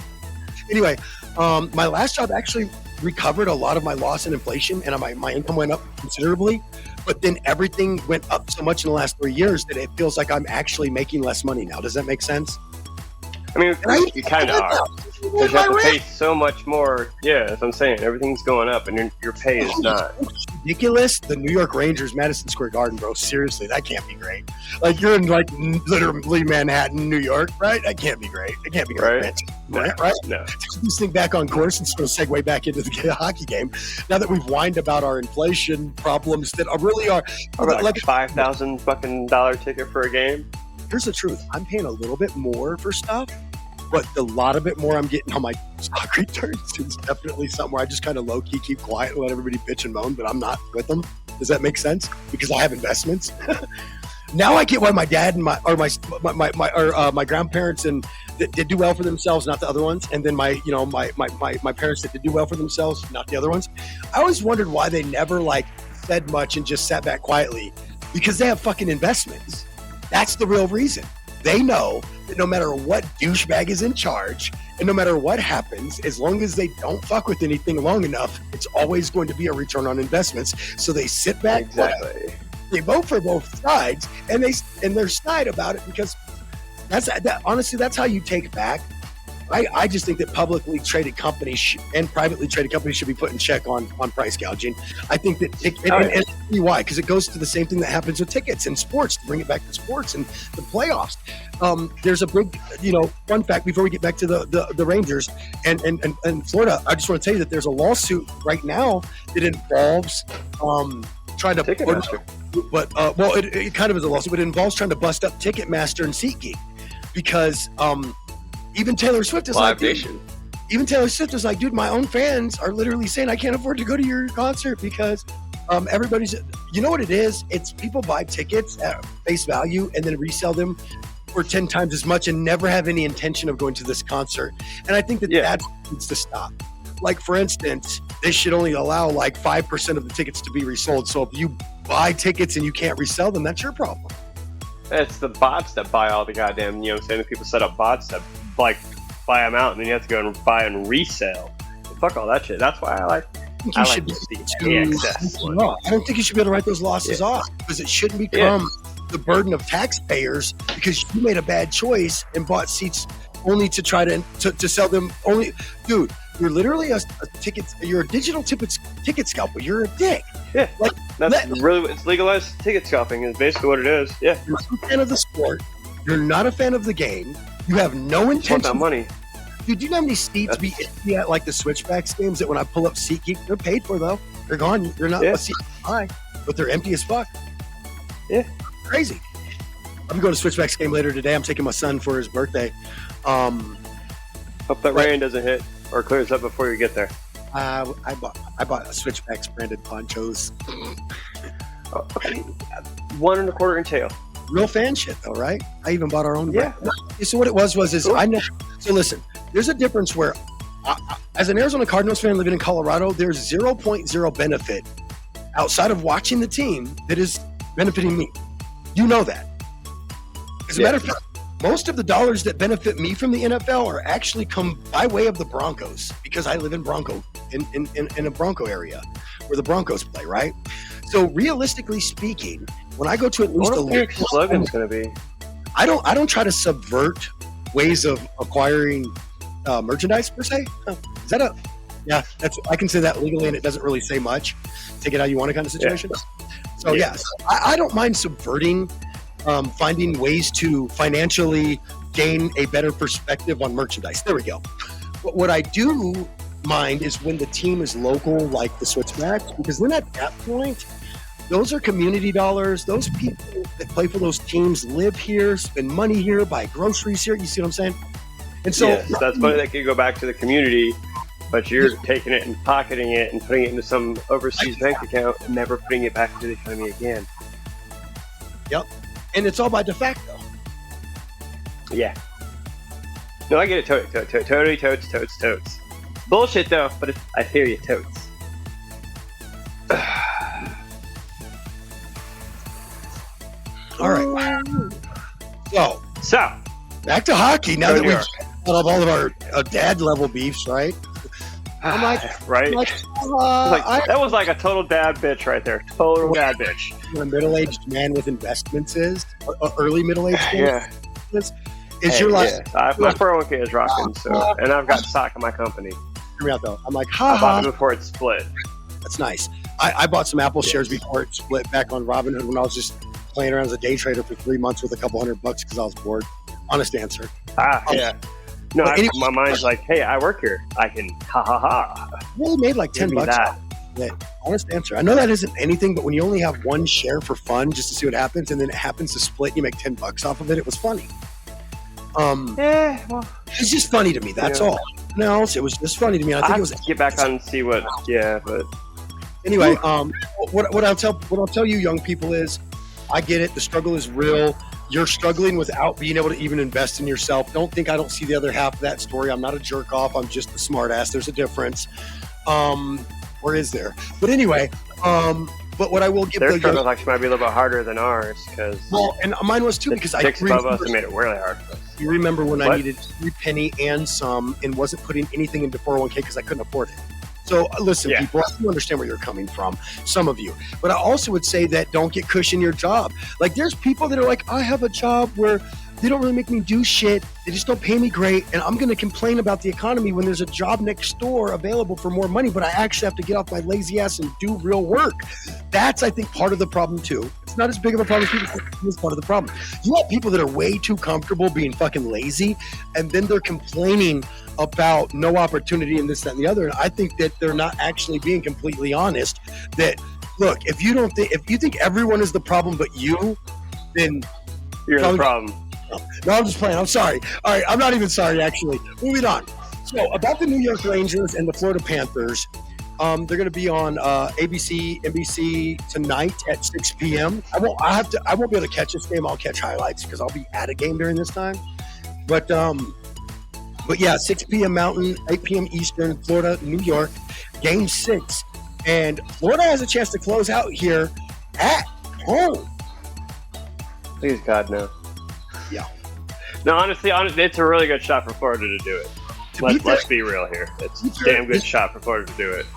Anyway, my last job actually recovered a lot of my loss in inflation, and my income went up considerably. But then everything went up so much in the last 3 years that it feels like I'm actually making less money now. Does that make sense? I mean, you kind of are. Because you have to pay so much more. Yeah, that's what I'm saying. Everything's going up, and your pay is not. It's ridiculous. The New York Rangers, Madison Square Garden, bro. Seriously, that can't be great. Like, you're in, like, literally Manhattan, New York, right? That can't be great. It can't be great. Right? No. Take this thing back on course and sort of segue back into the hockey game. Now that we've whined about our inflation problems that really are. Like $5,000 fucking ticket for a game? Here's the truth. I'm paying a little bit more for stuff, but a lot of it more I'm getting on my stock returns is definitely something where I just kind of low-key keep quiet and let everybody bitch and moan, but I'm not with them. Does that make sense? Because I have investments. Now I get why my dad and my grandparents and that did do well for themselves, not the other ones, and then my parents that did do well for themselves, not the other ones. I always wondered why they never like said much and just sat back quietly, because they have fucking investments. That's the real reason. They know that no matter what douchebag is in charge and no matter what happens, as long as they don't fuck with anything long enough, it's always going to be a return on investments. So they sit back, exactly. They vote for both sides, and they're snide about it because honestly, that's how you take back. I just think that publicly traded companies and privately traded companies should be put in check on price gouging. I think that and why? Because it goes to the same thing that happens with tickets in sports. To bring it back to sports and the playoffs, there's a big fun fact before we get back to the Rangers and Florida. I just want to tell you that there's a lawsuit right now that involves trying to it kind of is a lawsuit, but it involves trying to bust up Ticketmaster and SeatGeek because even Taylor Swift is like, dude, my own fans are literally saying I can't afford to go to your concert because everybody's, you know what it is? It's people buy tickets at face value and then resell them for 10 times as much and never have any intention of going to this concert. And I think that needs to stop. Like, for instance, they should only allow like 5% of the tickets to be resold. So if you buy tickets and you can't resell them, that's your problem. It's the bots that buy all the goddamn, saying that people set up bots that like buy them out and then you have to go and buy and resell. Fuck all that shit. That's why I like the excess one. I don't think you should be able to write those losses off because it shouldn't become the burden of taxpayers because you made a bad choice and bought seats only to try to sell them only. Dude, you're literally you're a digital ticket scalper. You're a dick. Yeah, it's legalized ticket scalping is basically what it is. Yeah. You're not a fan of the sport. You're not a fan of the game. You have no intention. That money. Dude, do you know how many seats be empty at like the Switchbacks games that when I pull up SeatGeek, they're paid for though. They're gone. They're not a seat high, but they're empty as fuck. Yeah. Crazy. I'm going to Switchbacks game later today. I'm taking my son for his birthday. Hope that rain doesn't hit or clears up before you get there. I bought Switchbacks branded ponchos. Okay. 1 1/4 inch tail. Real fan shit though, right? I even bought our own. Yeah. So what it was I know. So listen, there's a difference where, as an Arizona Cardinals fan living in Colorado, there's 0.0 benefit outside of watching the team that is benefiting me. You know that. As a matter of fact, most of the dollars that benefit me from the NFL are actually come by way of the Broncos because I live in a Bronco area where the Broncos play, right? So realistically speaking, when I go to at least what the slogan's going to be? I don't try to subvert ways of acquiring merchandise per se. Is that a? Yeah, I can say that legally, and it doesn't really say much. Take it how you want, kind of situation. Yeah. So yes, I don't mind subverting, finding ways to financially gain a better perspective on merchandise. There we go. But what I do mind is when the team is local, like the Switchbacks, because then at that point, those are community dollars. Those people that play for those teams live here, spend money here, buy groceries here. You see what I'm saying? And so that's money that could go back to the community, but you're taking it and pocketing it and putting it into some overseas bank account and never putting it back into the economy again. Yep. And it's all by de facto. Yeah. No, I get it. Totes. Bullshit though, but I hear you, totes. All right. So back to hockey. Now that we've got all of our dad level beefs, right? I'm like, right? That was like a total dad bitch right there. Total dad bitch. What a middle-aged man with investments is, early middle-aged man is your life. Yeah. My 401k is rocking, and I've got stock in my company. Hear me out though. I'm like, I bought it before it split. That's nice. I bought some Apple shares before it split back on Robinhood when I was just playing around as a day trader for 3 months with a couple $100 because I was bored. Honest answer. Yeah. No, my mind's like, hey, I work here. I can Really made like $10. That honest answer. I know that isn't anything, but when you only have one share for fun, just to see what happens, and then it happens to split, and you make $10 off of it. It was funny. It's just funny to me. That's all. No, it was just funny to me. I think it was. Get back on and see what. Yeah, but anyway, what I'll tell you, young people, is I get it. The struggle is real. You're struggling without being able to even invest in yourself. Don't think I don't see the other half of that story. I'm not a jerk off. I'm just a smart ass. There's a difference. Or is there? But anyway, but what I will give their struggle actually might be a little bit harder than ours because and mine was too because six above us made it really hard for us. You remember when I needed every penny and some and wasn't putting anything into 401k because I couldn't afford it. So listen, people, I do understand where you're coming from, some of you. But I also would say that don't get cushion your job. Like there's people that are like, I have a job where they don't really make me do shit. They just don't pay me great. And I'm going to complain about the economy when there's a job next door available for more money, but I actually have to get off my lazy ass and do real work. That's, I think, part of the problem too. It's not as big of a problem as people think. It's part of the problem. You have people that are way too comfortable being fucking lazy, and then they're complaining about no opportunity and this, that, and the other. And I think that they're not actually being completely honest. That look, if you think everyone is the problem but you, then you're the problem. No, I'm just playing. I'm sorry. All right, I'm not even sorry, actually. Moving on. So, about the New York Rangers and the Florida Panthers, they're going to be on ABC, NBC tonight at 6 p.m. I won't be able to catch this game. I'll catch highlights because I'll be at a game during this time. But yeah, 6 p.m. Mountain, 8 p.m. Eastern, Florida, New York, Game 6, and Florida has a chance to close out here at home. Please God, no. Yeah. No, honestly, it's a really good shot for Florida to do it. Let's be real here. It's a damn good shot for Florida to do it.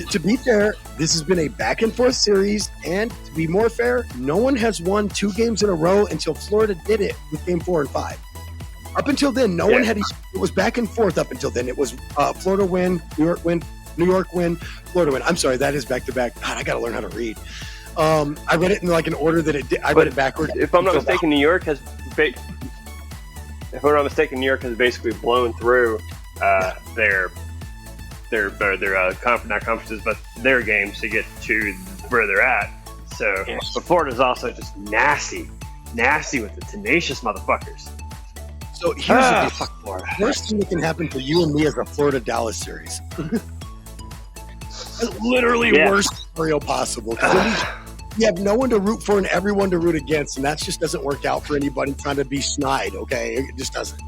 To be fair, this has been a back and forth series, and to be more fair, no one has won 2 games in a row until Florida did it with Game 4 and 5. Up until then, no one had. It was back and forth up until then. It was Florida win, New York win, New York win, Florida win. I'm sorry, that is back to back. God, I got to learn how to read. I read it in like an order that it did. I read it backwards. If I'm not mistaken, New York has basically blown through their not conferences, but their games to get to where they're at. So, but Florida's also just nasty nasty with the tenacious motherfuckers. So here's the fuck Florida. worst thing that can happen for you and me is a Florida-Dallas series. Literally worst scenario possible. Because you have no one to root for and everyone to root against, and that just doesn't work out for anybody trying to be snide, okay? It just doesn't.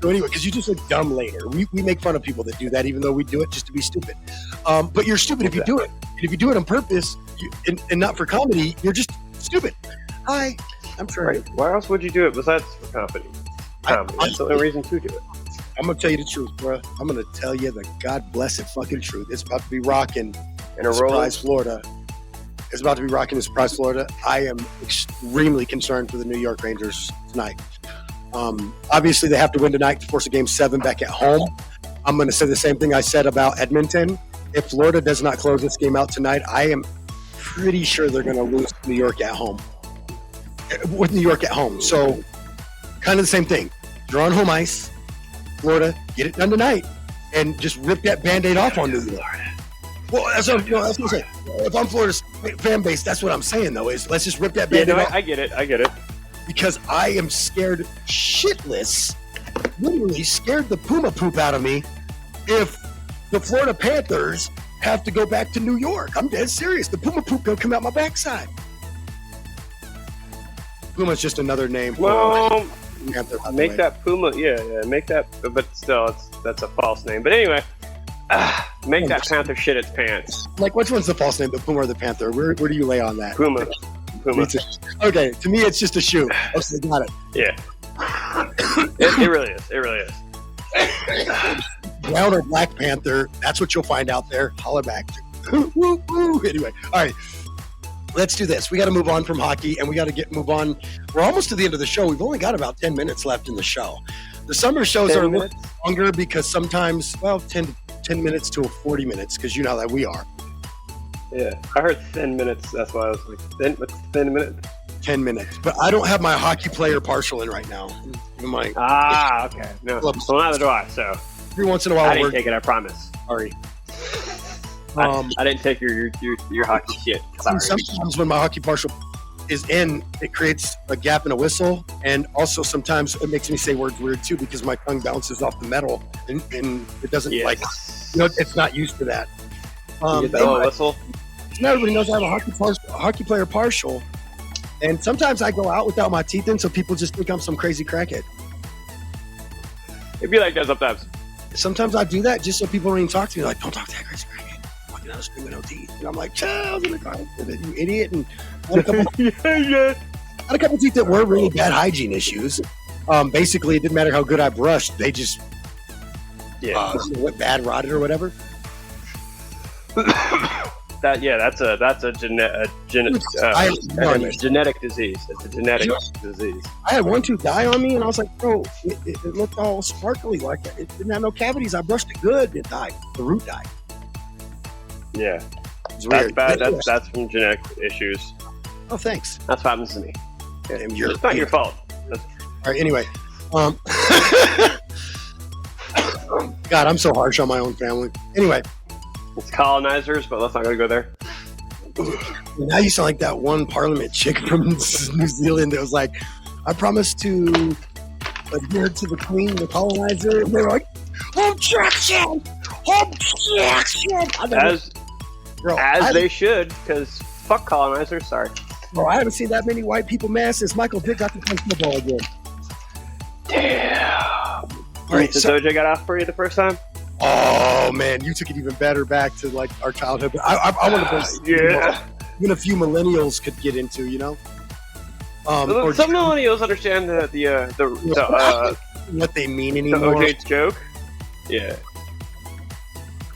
So anyway, because you just look dumb later. We make fun of people that do that, even though we do it just to be stupid. But you're stupid if you do it. And if you do it on purpose and not for comedy, you're just stupid. Hi, I'm sorry. Right. Why else would you do it besides for comedy? That's the only reason to do it. I'm going to tell you the truth, bro. I'm going to tell you the God blessed fucking truth. It's about to be rocking In a Surprise, Florida. It's about to be rocking in Surprise, Florida. I am extremely concerned for the New York Rangers tonight. Obviously, they have to win tonight to force a Game 7 back at home. I'm going to say the same thing I said about Edmonton. If Florida does not close this game out tonight, I am pretty sure they're going to lose to New York at home. With New York at home. So, kind of the same thing. You're on home ice. Florida, get it done tonight. And just rip that Band-Aid off on New York. Well, that's what I'm saying. If I'm Florida's fan base, that's what I'm saying, though, is let's just rip that Band-Aid off. I get it. Because I am scared shitless, literally scared the Puma poop out of me if the Florida Panthers have to go back to New York. I'm dead serious. The Puma poop gonna come out my backside. Puma's just another name for Panther. Make that Puma, make that, but still, that's a false name. But anyway, make that Panther shit its pants. Like, which one's the false name, the Puma or the Panther? Where do you lay on that? Puma. Okay, to me, it's just a shoe. Okay, got it. Yeah. It really is. Brown or Black Panther, that's what you'll find out there. Holler back. Woo, woo. Anyway, all right. Let's do this. We got to move on from hockey, and we got to move on. We're almost to the end of the show. We've only got about 10 minutes left in the show. The summer shows are a little longer because sometimes, 10 minutes to 40 minutes, because you know that we are. Yeah, I heard 10 minutes. That's why I was like, what's 10 minutes? 10 minutes. But I don't have my hockey player partial in right now. Okay. No, well, neither do I, so. Every once in a while, I didn't take it, I promise. Sorry. I didn't take your hockey shit. Sorry. Sometimes when my hockey partial is in, it creates a gap in a whistle, and also sometimes it makes me say words weird too because my tongue bounces off the metal and it doesn't it's not used to that. You get that little whistle? Not everybody knows I have a hockey player partial, and sometimes I go out without my teeth in, so people just think I'm some crazy crackhead. It'd be like that sometimes. Sometimes I do that just so people don't even talk to me. Like, don't talk to that crazy crackhead. Walking down the street with no teeth. And I'm like, chill, you idiot. And I had a couple teeth that were really bad hygiene issues. Basically, it didn't matter how good I brushed. They just went bad, rotted, or whatever. That's a genetic disease. It's a genetic disease. I had one tooth die on me, and I was like, bro, it looked all sparkly, like it didn't have no cavities. I brushed it good, it died. The root died. Yeah, it's that's weird. bad. That's from genetic issues. Oh, thanks. That's what happens to me. Yeah. It's not your fault. All right. Anyway, God, I'm so harsh on my own family. Anyway. It's colonizers, but let's not go there. Now you sound like that one Parliament chick from New Zealand that was like, I promise to adhere to the Queen, the colonizer. And they're like, objection! As they should, because fuck colonizers, sorry. Bro, I haven't seen that many white people mad since Michael Vick got to play football again. Damn. All right, so OJ got off for you the first time? Oh man, you took it even better back to like our childhood. But I want to bring even a few millennials could get into, you know. Some millennials understand what they mean anymore. The OJ joke. Yeah.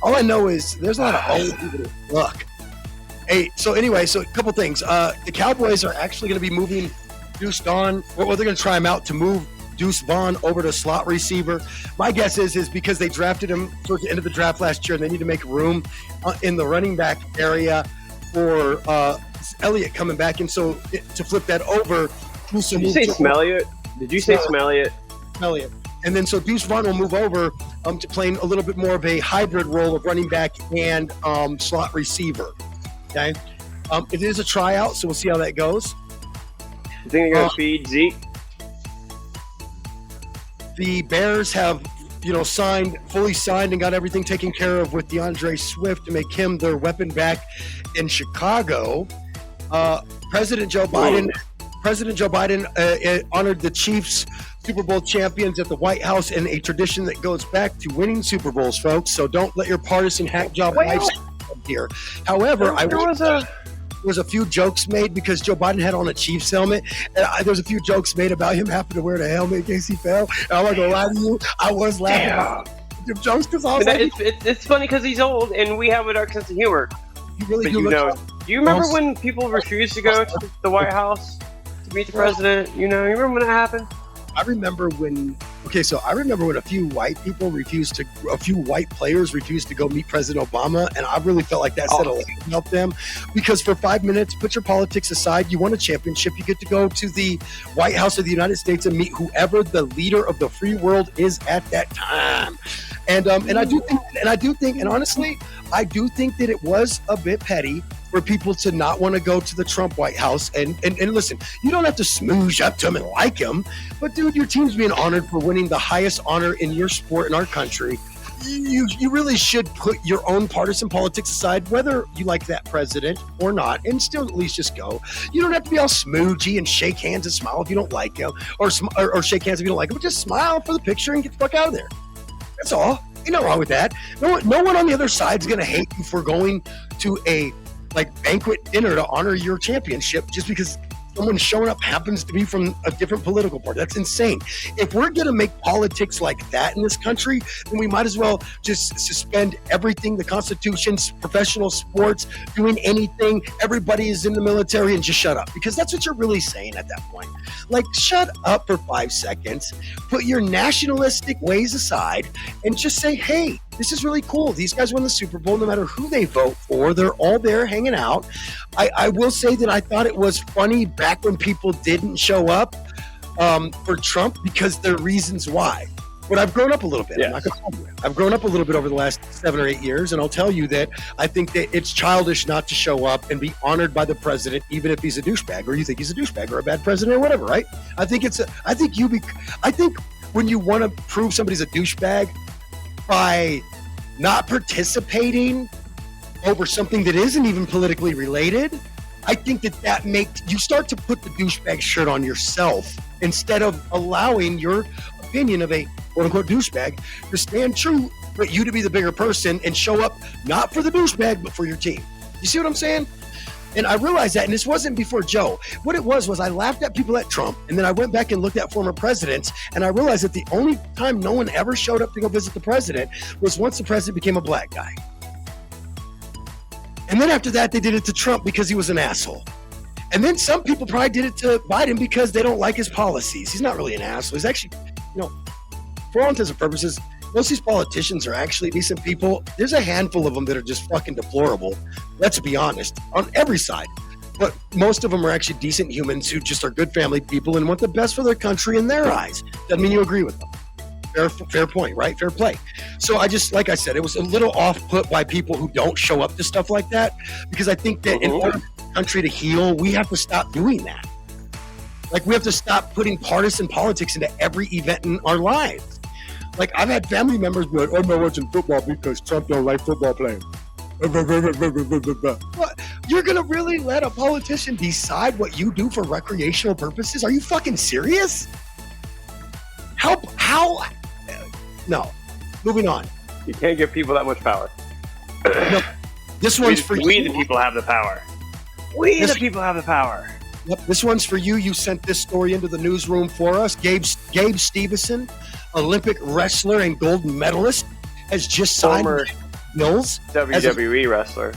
All I know is there's a lot of old people that suck. Hey, so anyway, a couple things. The Cowboys are actually going to be moving Deuce Vaughn. Well, they're going to try him out to move Deuce Vaughn over to slot receiver. My guess is because they drafted him towards the end of the draft last year, and they need to make room in the running back area for Elliott coming back, and so to flip that over. Did you say Smelliot? Did you say Smelliot? Smelliot. And then so Deuce Vaughn will move over to playing a little bit more of a hybrid role of running back and slot receiver. Okay, it is a tryout, so we'll see how that goes. You think they're going to feed Zeke? The Bears have, fully signed and got everything taken care of with DeAndre Swift to make him their weapon back in Chicago. President Joe Biden honored the Chiefs Super Bowl champions at the White House in a tradition that goes back to winning Super Bowls, folks. So don't let your partisan hack job lifestyle come here. However, there was a few jokes made because Joe Biden had on a Chiefs helmet, and there was a few jokes made about him having to wear the helmet in case he fell. And I'm not gonna lie to you, I was laughing about the jokes because I was it's funny because he's old and we have a dark sense of humor. You really do. Do you remember when people refused to go to the White House to meet the president? You remember when that happened? I remember when a few white players refused to go meet President Obama, and I really felt like that said a lot to help them, because for 5 minutes, put your politics aside, you won a championship, you get to go to the White House of the United States and meet whoever the leader of the free world is at that time. And I do think, and honestly, I do think that it was a bit petty for people to not want to go to the Trump White House. And listen, you don't have to smooge up to him and like him, but dude, your team's being honored for winning the highest honor in your sport in our country. You really should put your own partisan politics aside, whether you like that president or not, and still at least just go. You don't have to be all smoochy and shake hands and smile if you don't like him, or shake hands if you don't like him, but just smile for the picture and get the fuck out of there. That's all. Ain't nothing wrong with that. No one on the other side's gonna hate you for going to a banquet dinner to honor your championship just because someone showing up happens to be from a different political party. That's insane. If we're going to make politics like that in this country, then we might as well just suspend everything, the Constitution, professional sports, doing anything. Everybody is in the military, and just shut up, because that's what you're really saying at that point. Shut up for 5 seconds, put your nationalistic ways aside, and just say, hey, this is really cool. These guys won the Super Bowl. No matter who they vote for, they're all there hanging out. I will say that I thought it was funny back when people didn't show up for Trump because there are reasons why. But I've grown up a little bit. Yes. I'm not gonna lie to you. I've grown up a little bit over the last 7 or 8 years, and I'll tell you that I think that it's childish not to show up and be honored by the president, even if he's a douchebag, or you think he's a douchebag or a bad president or whatever, right? I think when you want to prove somebody's a douchebag by not participating over something that isn't even politically related, I think that makes you start to put the douchebag shirt on yourself instead of allowing your opinion of a quote-unquote douchebag to stand true, but you to be the bigger person and show up not for the douchebag, but for your team. You see what I'm saying? And I realized that, and this wasn't before Joe. What it was I laughed at people at Trump, and then I went back and looked at former presidents, and I realized that the only time no one ever showed up to go visit the president was once the president became a black guy. And then after that, they did it to Trump because he was an asshole. And then some people probably did it to Biden because they don't like his policies. He's not really an asshole. He's actually, for all intents and purposes, most of these politicians are actually decent people. There's a handful of them that are just fucking deplorable. Let's be honest, on every side. But most of them are actually decent humans who just are good family people and want the best for their country in their eyes. Doesn't mean you agree with them. Fair point, right? Fair play. So like I said, it was a little off-put by people who don't show up to stuff like that, because I think that in order for the country to heal, we have to stop doing that. We have to stop putting partisan politics into every event in our lives. I've had family members be like, I'm not watching football because Trump don't like football playing. What? You're going to really let a politician decide what you do for recreational purposes? Are you fucking serious? How? No. Moving on. You can't give people that much power. No, this one's for you. We the people have the power. We the people have the power. Yep, this one's for you. You sent this story into the newsroom for us. Gabe Stevenson, Olympic wrestler and gold medalist, has just signed Mills, WWE wrestler.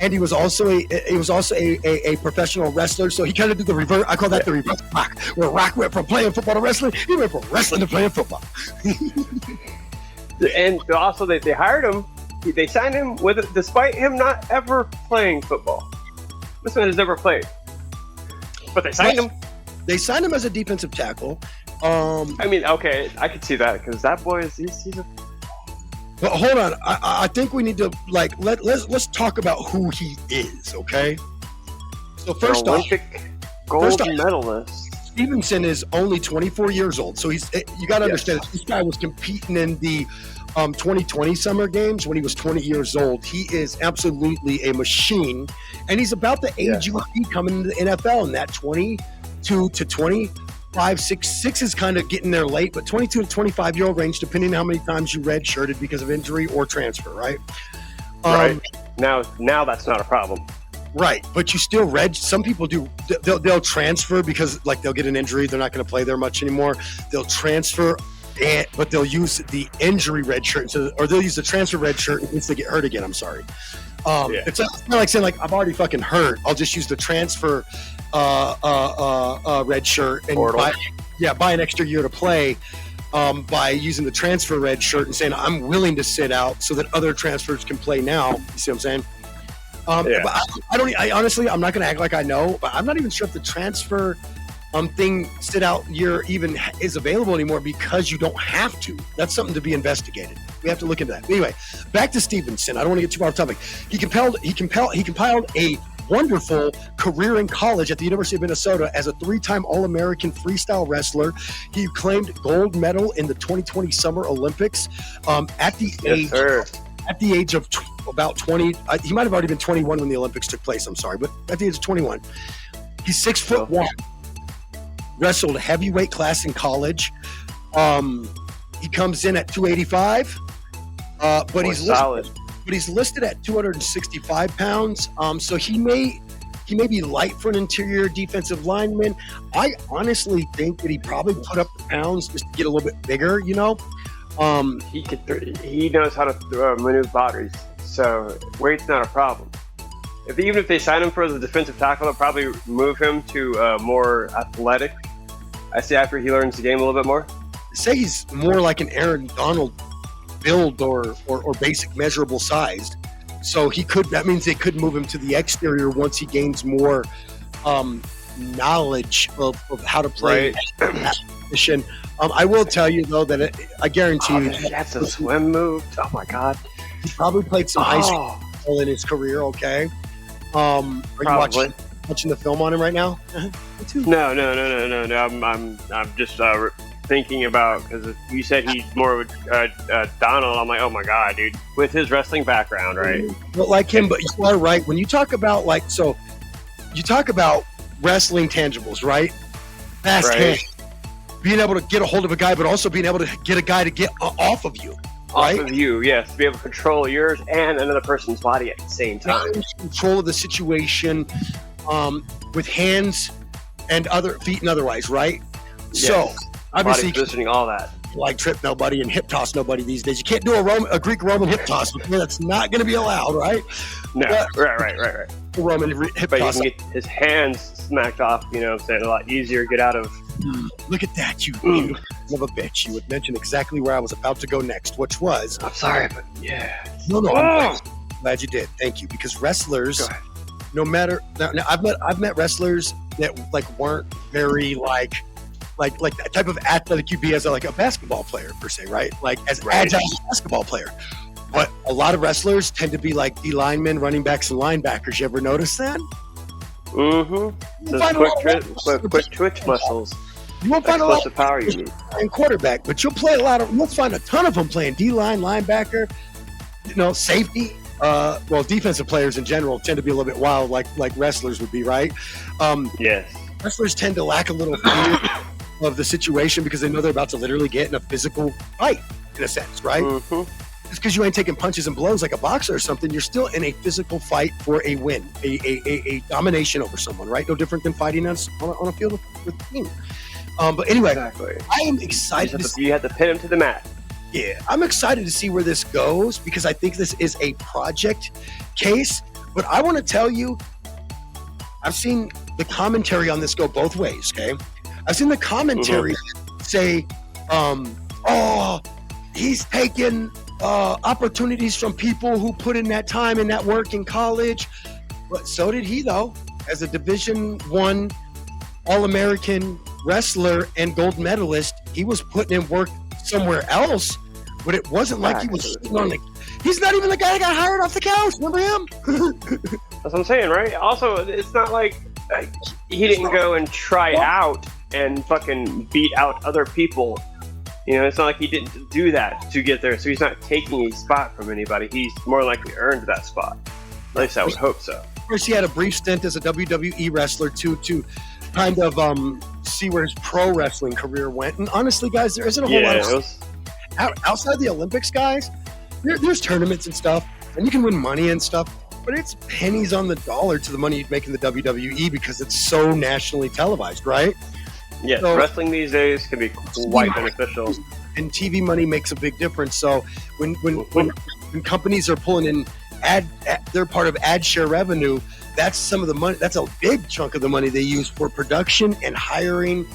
And he was also a professional wrestler. So he kind of did the reverse. I call that the reverse rock, where Rock went from playing football to wrestling. He went from wrestling to playing football. And also, they hired him. They signed him despite him not ever playing football. This man has never played, but they signed him. They signed him as a defensive tackle. Okay, I could see that because that boy he's a. But hold on, I think we need to let's talk about who he is, okay? So first off, Gold medalist. Stevenson is only 24 years old, so you got to understand this guy was competing in the 2020 Summer Games when he was 20 years old. He is absolutely a machine, and he's about the age you would be coming into the NFL in that 22 to 25, 6 is kind of getting there late, but 22 to 25-year-old range, depending on how many times you redshirted because of injury or transfer, right? Right. Now that's not a problem. Right, but you still some people do. They'll transfer because like they'll get an injury. They're not going to play there much anymore. They'll transfer, but they'll use the injury red shirt, or they'll use the transfer red shirt in case they get hurt again. I'm sorry. It's not like saying like I'm already fucking hurt. I'll just use the transfer red shirt and buy an extra year to play. By using the transfer red shirt and saying I'm willing to sit out so that other transfers can play now. You see what I'm saying? But I honestly, I'm not going to act like I know, but I'm not even sure if the transfer sit out year even is available anymore because you don't have to. That's something to be investigated. We have to look into that. Anyway, back to Stevenson. I don't want to get too far off topic. He compiled a wonderful career in college at the University of Minnesota as a 3-time All-American freestyle wrestler. He claimed gold medal in the 2020 Summer Olympics at the age of about 20. He might have already been 21 when the Olympics took place. I'm sorry, but at the age of 21, he's 6'1". Wrestled a heavyweight class in college. He comes in at 285, but he's solid. But he's listed at 265 pounds. So he may be light for an interior defensive lineman. I honestly think that he probably put up the pounds just to get a little bit bigger. You know. He knows how to maneuver bodies, so weight's not a problem. Even if they sign him for the defensive tackle, they'll probably move him to more athletic. I say after he learns the game a little bit more. Say he's more like an Aaron Donald build or basic measurable sized. So that means they could move him to the exterior once he gains more knowledge of how to play that position. I will tell you though that I guarantee you that's a swim move. Oh my god! He probably played some high school in his career. Okay. Are you watching the film on him right now? No. I'm just thinking about because you said he's more of Donald. I'm like, oh my god, dude, with his wrestling background, right? But like him, but you are right when you talk about you talk about wrestling tangibles, right? Fast hand. Being able to get a hold of a guy, but also being able to get a guy to get off of you. Right? Off of you, yes. Be able to control yours and another person's body at the same time. Control of the situation with hands and other feet and otherwise, right? Yes. So, obviously, body positioning, all that. Like trip nobody and hip toss nobody these days. You can't do a Greek-Roman hip toss. That's not going to be allowed, right? No, right. Roman hip but toss. But you can get his hands smacked off, you know what I'm saying? A lot easier to get out of. Look at that, you son of a bitch. You would mention exactly where I was about to go next, which was... I'm sorry, but yeah. No, I'm glad you did. Thank you. Because wrestlers, no matter... Now, I've met wrestlers that weren't very like that type of athletic you'd be as a basketball player per se, right? Agile basketball player. But a lot of wrestlers tend to be like D linemen, running backs, and linebackers. You ever notice that? Mm-hmm. Those quick twitch muscles. You won't find a lot of power you need. And quarterback, but you'll find a ton of them playing D-line, linebacker, safety. Defensive players in general tend to be a little bit wild, like wrestlers would be, right? Yes. Wrestlers tend to lack a little fear of the situation because they know they're about to literally get in a physical fight, in a sense, right? Mm-hmm. Just because you ain't taking punches and blows like a boxer or something, you're still in a physical fight for a win, a domination over someone, right? No different than fighting on a field with a team. But anyway, I am excited. You have to pin him to the mat. Yeah, I'm excited to see where this goes because I think this is a project case. But I want to tell you, I've seen the commentary on this go both ways, okay? I've seen the commentary say, he's taking opportunities from people who put in that time and that work in college. But so did he, though, as a Division I All-American wrestler and gold medalist. He was putting in work somewhere else, but it wasn't like he was sitting on he's not even the guy that got hired off the couch. Remember him? That's what I'm saying, right? Also, it's not like he didn't go and try out and fucking beat out other people. You know, it's not like he didn't do that to get there. So he's not taking a spot from anybody. He's more likely earned that spot. At least I would hope so. Of course, he had a brief stint as a WWE wrestler to kind of see where his pro wrestling career went. And honestly, guys, there isn't a whole lot of outside the Olympics, guys. There's tournaments and stuff, and you can win money and stuff, but it's pennies on the dollar to the money you'd make in the WWE because it's so nationally televised, right? Yeah, so, wrestling these days can be quite beneficial. And TV money makes a big difference. So when companies are pulling in they're part of ad share revenue, that's some of the money. That's a big chunk of the money they use for production and hiring,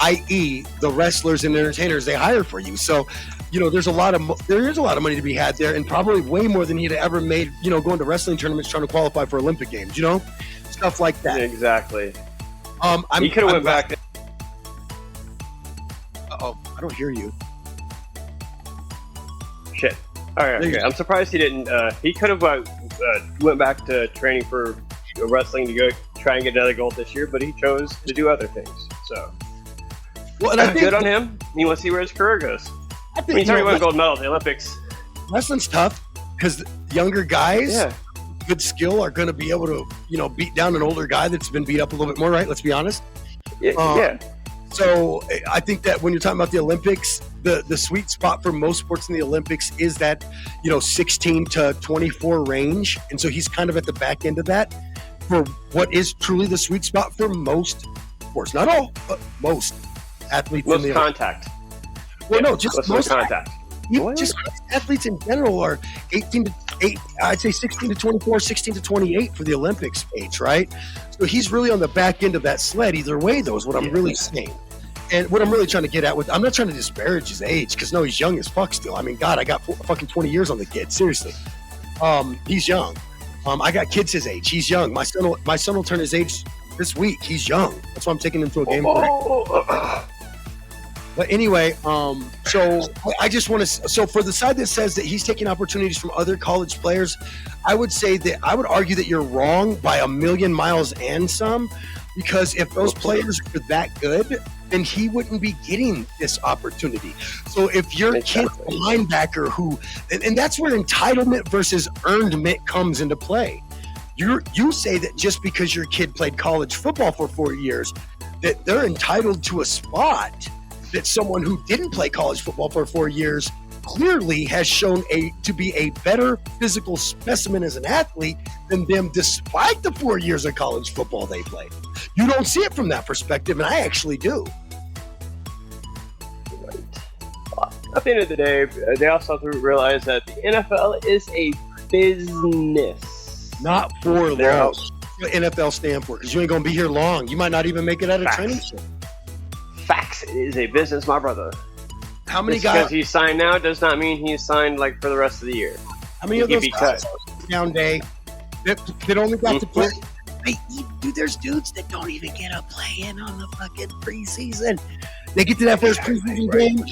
i.e., the wrestlers and entertainers they hire for you. So, you know, there is a lot of money to be had there, and probably way more than he'd ever made. You know, going to wrestling tournaments trying to qualify for Olympic Games. You know, stuff like that. Exactly. He could have went back. Uh-oh, I don't hear you. Shit. All right, okay. I'm surprised he didn't. He could have went back to training for wrestling to go try and get another gold this year, but he chose to do other things. So, well, and I think good on him. You want to see where his career goes. I mean, he's already won a gold medal at the Olympics. Wrestling's tough because younger guys, good skill, are going to be able to, you know, beat down an older guy that's been beat up a little bit more. Right? Let's be honest. Yeah. So I think that when you're talking about the Olympics, the sweet spot for most sports in the Olympics is that, you know, 16 to 24 range. And so he's kind of at the back end of that for what is truly the sweet spot for most sports. Not all, but most athletes in the contact. Well, no, just most contact. Just athletes in general are 16 to 24, 16 to 28 for the Olympics age, right? So he's really on the back end of that sled either way, though, is what I'm really saying. And what I'm really trying to get at I'm not trying to disparage his age, because no, he's young as fuck still. I mean, God, I got fucking 20 years on the kid, seriously. He's young. I got kids his age. He's young. My son will turn his age this week. He's young. That's why I'm taking him to a game. But anyway, so I just want to. So for the side that says that he's taking opportunities from other college players, I would say that I would argue that you're wrong by a million miles and some, because if those players are that good, then he wouldn't be getting this opportunity. So if your kid's a linebacker who, and that's where entitlement versus earned comes into play. You say that just because your kid played college football for 4 years, that they're entitled to a spot that someone who didn't play college football for 4 years clearly has shown to be a better physical specimen as an athlete than them, despite the 4 years of college football they played. You don't see it from that perspective, and I actually do. At the end of the day, they also have to realize that the NFL is a business. Not for long. What NFL stand for? Because you ain't going to be here long. You might not even make it out of training camp. Facts. It is a business, my brother. How many Just guys? Because he's signed now does not mean he's signed like for the rest of the year. How many of those guys down day that only got to play? Dude, there's dudes that don't even get a play in on the fucking preseason. They get to that first preseason game.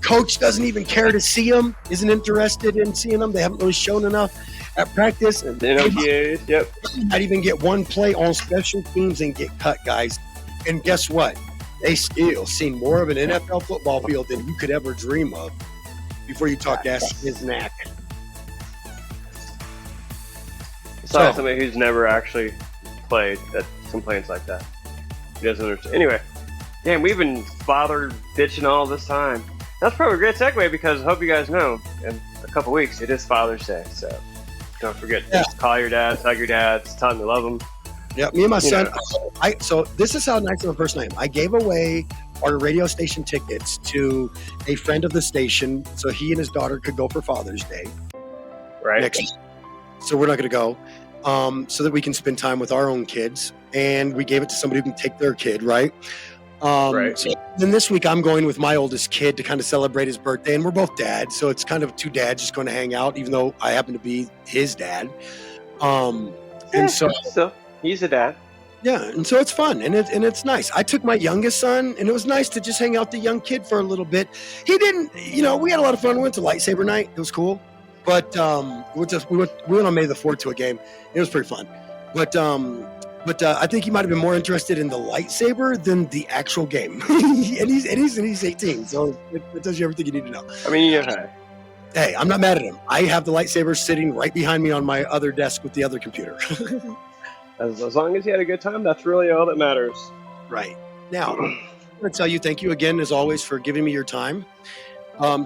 Coach doesn't even care to see them. Isn't interested in seeing them. They haven't really shown enough at practice. And they might even get one play on special teams and get cut, guys. And guess what? They still seen more of an NFL football field than you could ever dream of before you talk ass his neck. It's not somebody who's never actually played that complains like that. He doesn't understand. Anyway, damn, we've been bothered bitching all this time. That's probably a great segue because I hope you guys know in a couple weeks it is Father's Day. So don't forget to call your dads, hug your dads, tell them you love them. Yeah, me and my son. So this is how nice of a person I am. I gave away our radio station tickets to a friend of the station so he and his daughter could go for Father's Day. Right. So we're not going to go so that we can spend time with our own kids. And we gave it to somebody who can take their kid, right? Right. So then this week I'm going with my oldest kid to kind of celebrate his birthday. And we're both dads. So it's kind of two dads just going to hang out, even though I happen to be his dad. And so he's a dad. Yeah, and so it's fun, and it's nice. I took my youngest son, and it was nice to just hang out with the young kid for a little bit. He didn't, we had a lot of fun. We went to lightsaber night. It was cool. But we went on May the 4th to a game. It was pretty fun. But But I think he might have been more interested in the lightsaber than the actual game. and he's 18, so it tells you everything you need to know. I mean, yeah. Hey, I'm not mad at him. I have the lightsaber sitting right behind me on my other desk with the other computer. As long as you had a good time, that's really all that matters. Right. Now, I'm going to tell you thank you again, as always, for giving me your time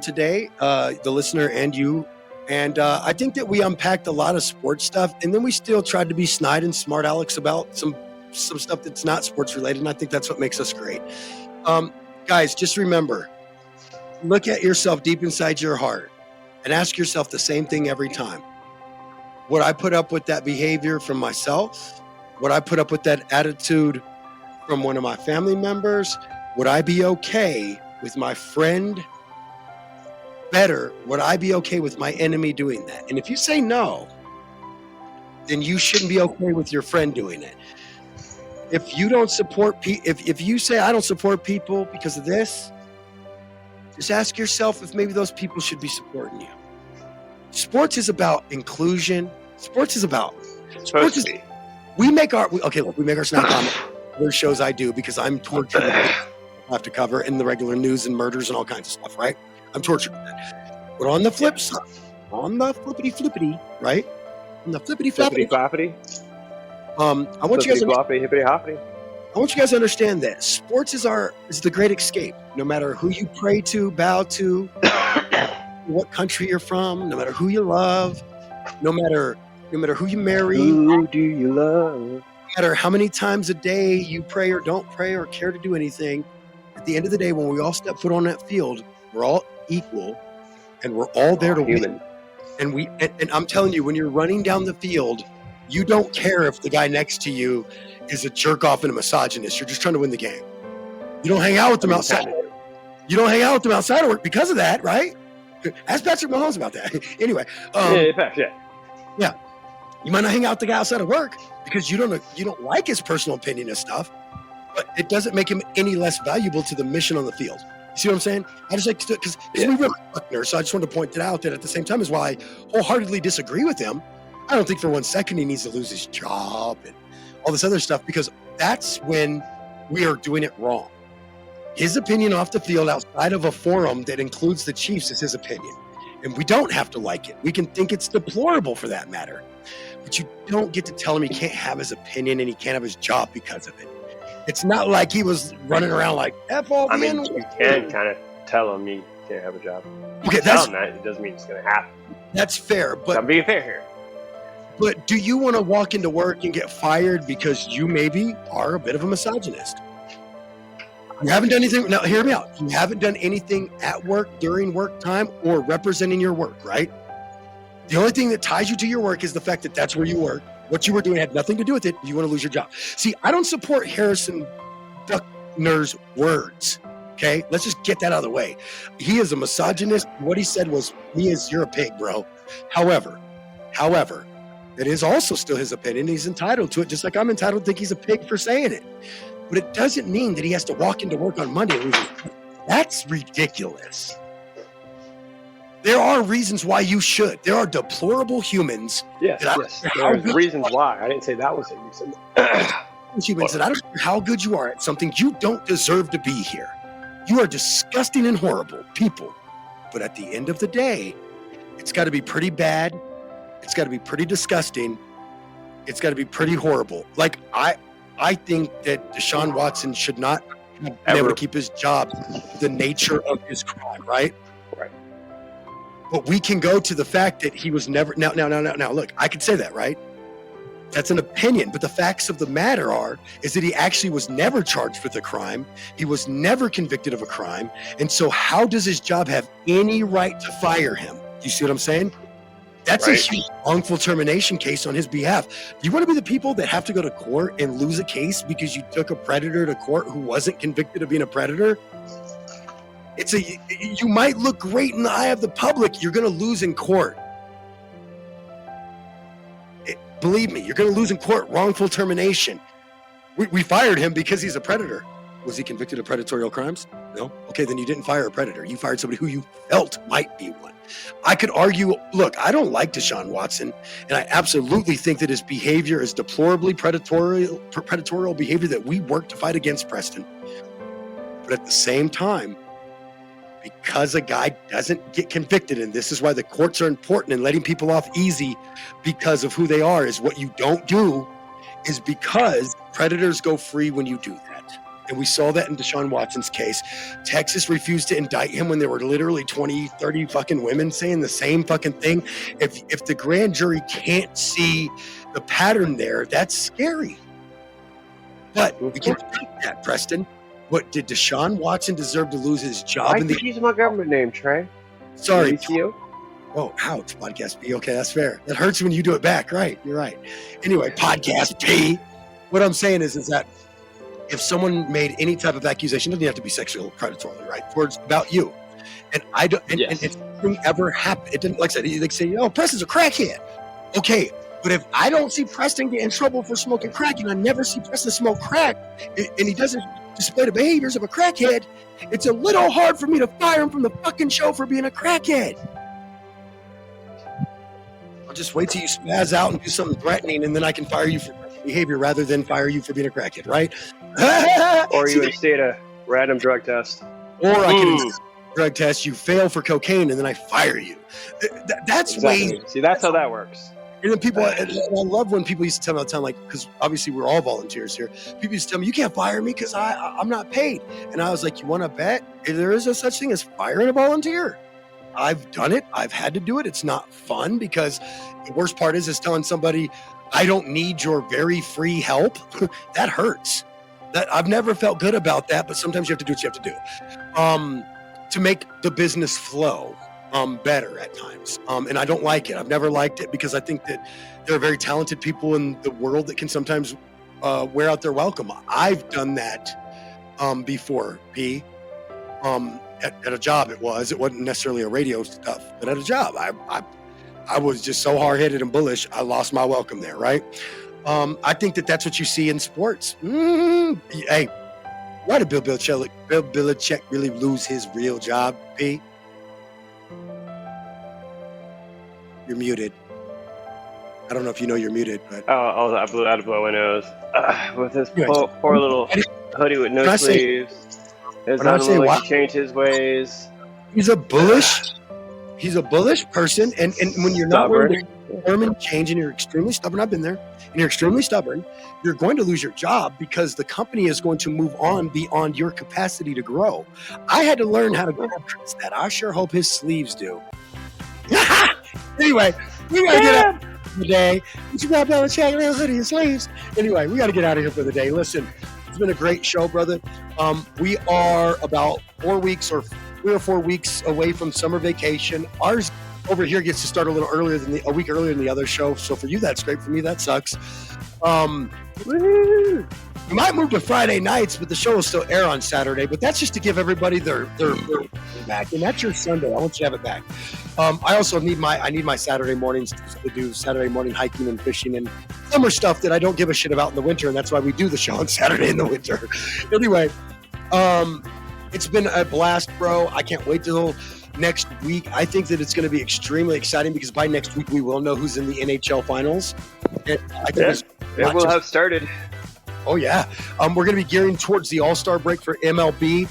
today, the listener and you. And I think that we unpacked a lot of sports stuff, and then we still tried to be snide and smart Alex about some stuff that's not sports related, and I think that's what makes us great. Guys, just remember, look at yourself deep inside your heart and ask yourself the same thing every time. Would I put up with that behavior from myself? Would I put up with that attitude from one of my family members? Would I be okay with my friend? Better, would I be okay with my enemy doing that? And if you say no, then you shouldn't be okay with your friend doing it. If you don't support if you say I don't support people because of this, just ask yourself if maybe those people should be supporting you. Sports is about inclusion. We make our snap comment. There's shows I do because I'm tortured. I have to cover in the regular news and murders and all kinds of stuff, right? I'm tortured with that. But on the flip side, on the flippity, right? On the flippity floppity. I want you guys to understand that sports is the great escape. No matter who you pray to, bow to, what country you're from, no matter who you love, no matter who you marry, who do you love? No matter how many times a day you pray or don't pray or care to do anything, at the end of the day, when we all step foot on that field, we're all equal, and we're all there to win. And I'm telling you, when you're running down the field, you don't care if the guy next to you is a jerk off and a misogynist. You're just trying to win the game. You don't hang out with them outside. You don't hang out with them outside of work because of that, right? Ask Patrick Mahomes about that. Anyway, yeah. You might not hang out with the guy outside of work because you don't like his personal opinion and stuff, but it doesn't make him any less valuable to the mission on the field. You see what I'm saying? I just like to, because we really Buckner, so I just wanted to point it out that at the same time is why I wholeheartedly disagree with him. I don't think for 1 second he needs to lose his job and all this other stuff, because that's when we are doing it wrong. His opinion off the field outside of a forum that includes the Chiefs is his opinion. And we don't have to like it. We can think it's deplorable for that matter. But you don't get to tell him he can't have his opinion and he can't have his job because of it. It's not like he was running around like F all the N-word. You can kind of tell him he can't have a job. Okay, that it doesn't mean it's going to happen. That's fair, but I'm being fair here. But do you want to walk into work and get fired because you maybe are a bit of a misogynist? You haven't done anything. Now, hear me out. You haven't done anything at work during work time or representing your work, right? The only thing that ties you to your work is the fact that that's where you work. What you were doing had nothing to do with it. You want to lose your job. See, I don't support Harrison Buckner's words. Okay, let's just get that out of the way. He is a misogynist. What he said was, you're a pig, bro. However, it is also still his opinion. He's entitled to it, just like I'm entitled to think he's a pig for saying it. But it doesn't mean that he has to walk into work on Monday and lose his job. That's ridiculous. There are reasons why you should. There are deplorable humans. Yes. There's reasons why. I didn't say that was it. You said humans that I don't care how good you are at something, you don't deserve to be here. You are disgusting and horrible people. But at the end of the day, it's got to be pretty bad. It's got to be pretty disgusting. It's got to be pretty horrible. Like, I think that Deshaun Watson should not be able to keep his job, the nature of his crime, right? Right. But we can go to the fact that he was never. Now, look, I could say that, right? That's an opinion, but the facts of the matter is that he actually was never charged with a crime. He was never convicted of a crime. And so how does his job have any right to fire him? You see what I'm saying? That's a huge wrongful termination case on his behalf. You want to be the people that have to go to court and lose a case because you took a predator to court who wasn't convicted of being a predator? You might look great in the eye of the public. You're going to lose in court. Believe me, you're going to lose in court. Wrongful termination. We fired him because he's a predator. Was he convicted of predatorial crimes? No. Okay, then you didn't fire a predator. You fired somebody who you felt might be one. I could argue, look, I don't like Deshaun Watson, and I absolutely think that his behavior is deplorably predatorial behavior that we work to fight against, Preston. But at the same time, because a guy doesn't get convicted, and this is why the courts are important and letting people off easy because of who they are, is what you don't do is because predators go free when you do that. And we saw that in Deshaun Watson's case. Texas refused to indict him when there were literally 20, 30 fucking women saying the same fucking thing. If the grand jury can't see the pattern there, that's scary. But we can't take that, Preston. What, did Deshaun Watson deserve to lose his job? I think he's my government name, Trey. Sorry. you? Oh, ouch, Podcast P. Okay, that's fair. That hurts when you do it back. Right, you're right. Anyway, Podcast P. What I'm saying is that if someone made any type of accusation, it doesn't have to be sexual predatory, right? Towards about you. And I don't, and if anything ever happened, it didn't, like I said, they say, oh, Preston's a crackhead. Okay, but if I don't see Preston get in trouble for smoking crack, and I never see Preston smoke crack, and he doesn't display the behaviors of a crackhead, it's a little hard for me to fire him from the fucking show for being a crackhead. I'll just wait till you spaz out and do something threatening, and then I can fire you for behavior rather than fire you for being a crackhead, right? Or you would state a random drug test. Or I can drug test, you fail for cocaine, and then I fire you. That's exactly. See, that's how that works. And then people, and I love when people used to tell me all the time, like, because obviously we're all volunteers here. People used to tell me, you can't fire me because I'm not paid. And I was like, you want to bet? If there is a such thing as firing a volunteer. I've done it. I've had to do it. It's not fun because the worst part is telling somebody, I don't need your very free help. That hurts. That I've never felt good about that, but sometimes you have to do what you have to do to make the business flow better at times. And I don't like it. I've never liked it because I think that there are very talented people in the world that can sometimes wear out their welcome. I've done that before, P. At a job it wasn't necessarily a radio stuff, but at a job. I was just so hard-headed and bullish, I lost my welcome there, right? I think that that's what you see in sports. Hey, why did Bill Belichick really lose his real job, P? You're muted. I don't know if you know you're muted, but... Oh, I blew out of my nose. With his poor little hoodie with no sleeves. His he changed his ways. He's a bullish person, and when you're not willing to determine change and you're extremely stubborn, I've been there, and you're extremely stubborn, you're going to lose your job because the company is going to move on beyond your capacity to grow. I had to learn how to grow past that. I sure hope his sleeves do. Anyway, we gotta get out for the day. You got Belichick little hoodie and sleeves. Anyway, we gotta get out of here for the day. Listen, it's been a great show, brother. We are about 4 weeks or 3 or 4 weeks away from summer vacation. Ours over here gets to start a week earlier than the other show. So for you, that's great. For me, that sucks. We might move to Friday nights, but the show will still air on Saturday. But that's just to give everybody their back, and that's your Sunday. I want you to have it back. I also need my Saturday mornings to do Saturday morning hiking and fishing and summer stuff that I don't give a shit about in the winter, and that's why we do the show on Saturday in the winter. Anyway, it's been a blast, bro. I can't wait till next week. I think that it's going to be extremely exciting because by next week we will know who's in the NHL finals. And I think it will have started. Oh yeah, we're going to be gearing towards the All-Star break for MLB.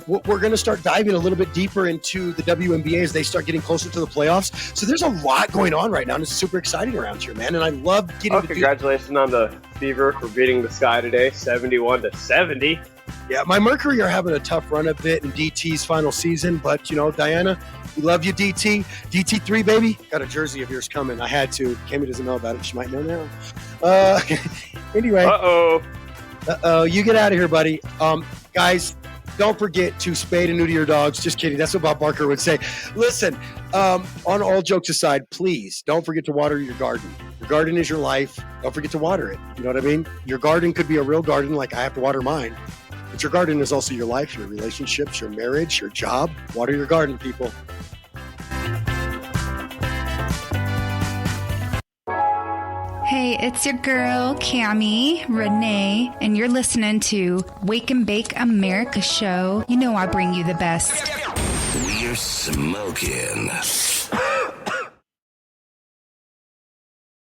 We're going to start diving a little bit deeper into the WNBA as they start getting closer to the playoffs. So there's a lot going on right now, and it's super exciting around here, man. And I love getting. Congratulations on the Fever for beating the Sky today, 71-70. Yeah, my Mercury are having a tough run of it in DT's final season, but Diana, we love you, DT. DT3, baby. Got a jersey of yours coming. I had to. Cammy doesn't know about it. She might know now. Anyway. Uh-oh. You get out of here, buddy. Guys, don't forget to spade and neuter your dogs. Just kidding. That's what Bob Barker would say. Listen, on all jokes aside, please don't forget to water your garden. Your garden is your life. Don't forget to water it. You know what I mean? Your garden could be a real garden like I have to water mine. But your garden is also your life, your relationships, your marriage, your job. Water your garden, people. Hey, Hey, it's your girl, Cammie, Renee, and you're listening to Wake and Bake America Show. You know I bring you the best. We're smoking.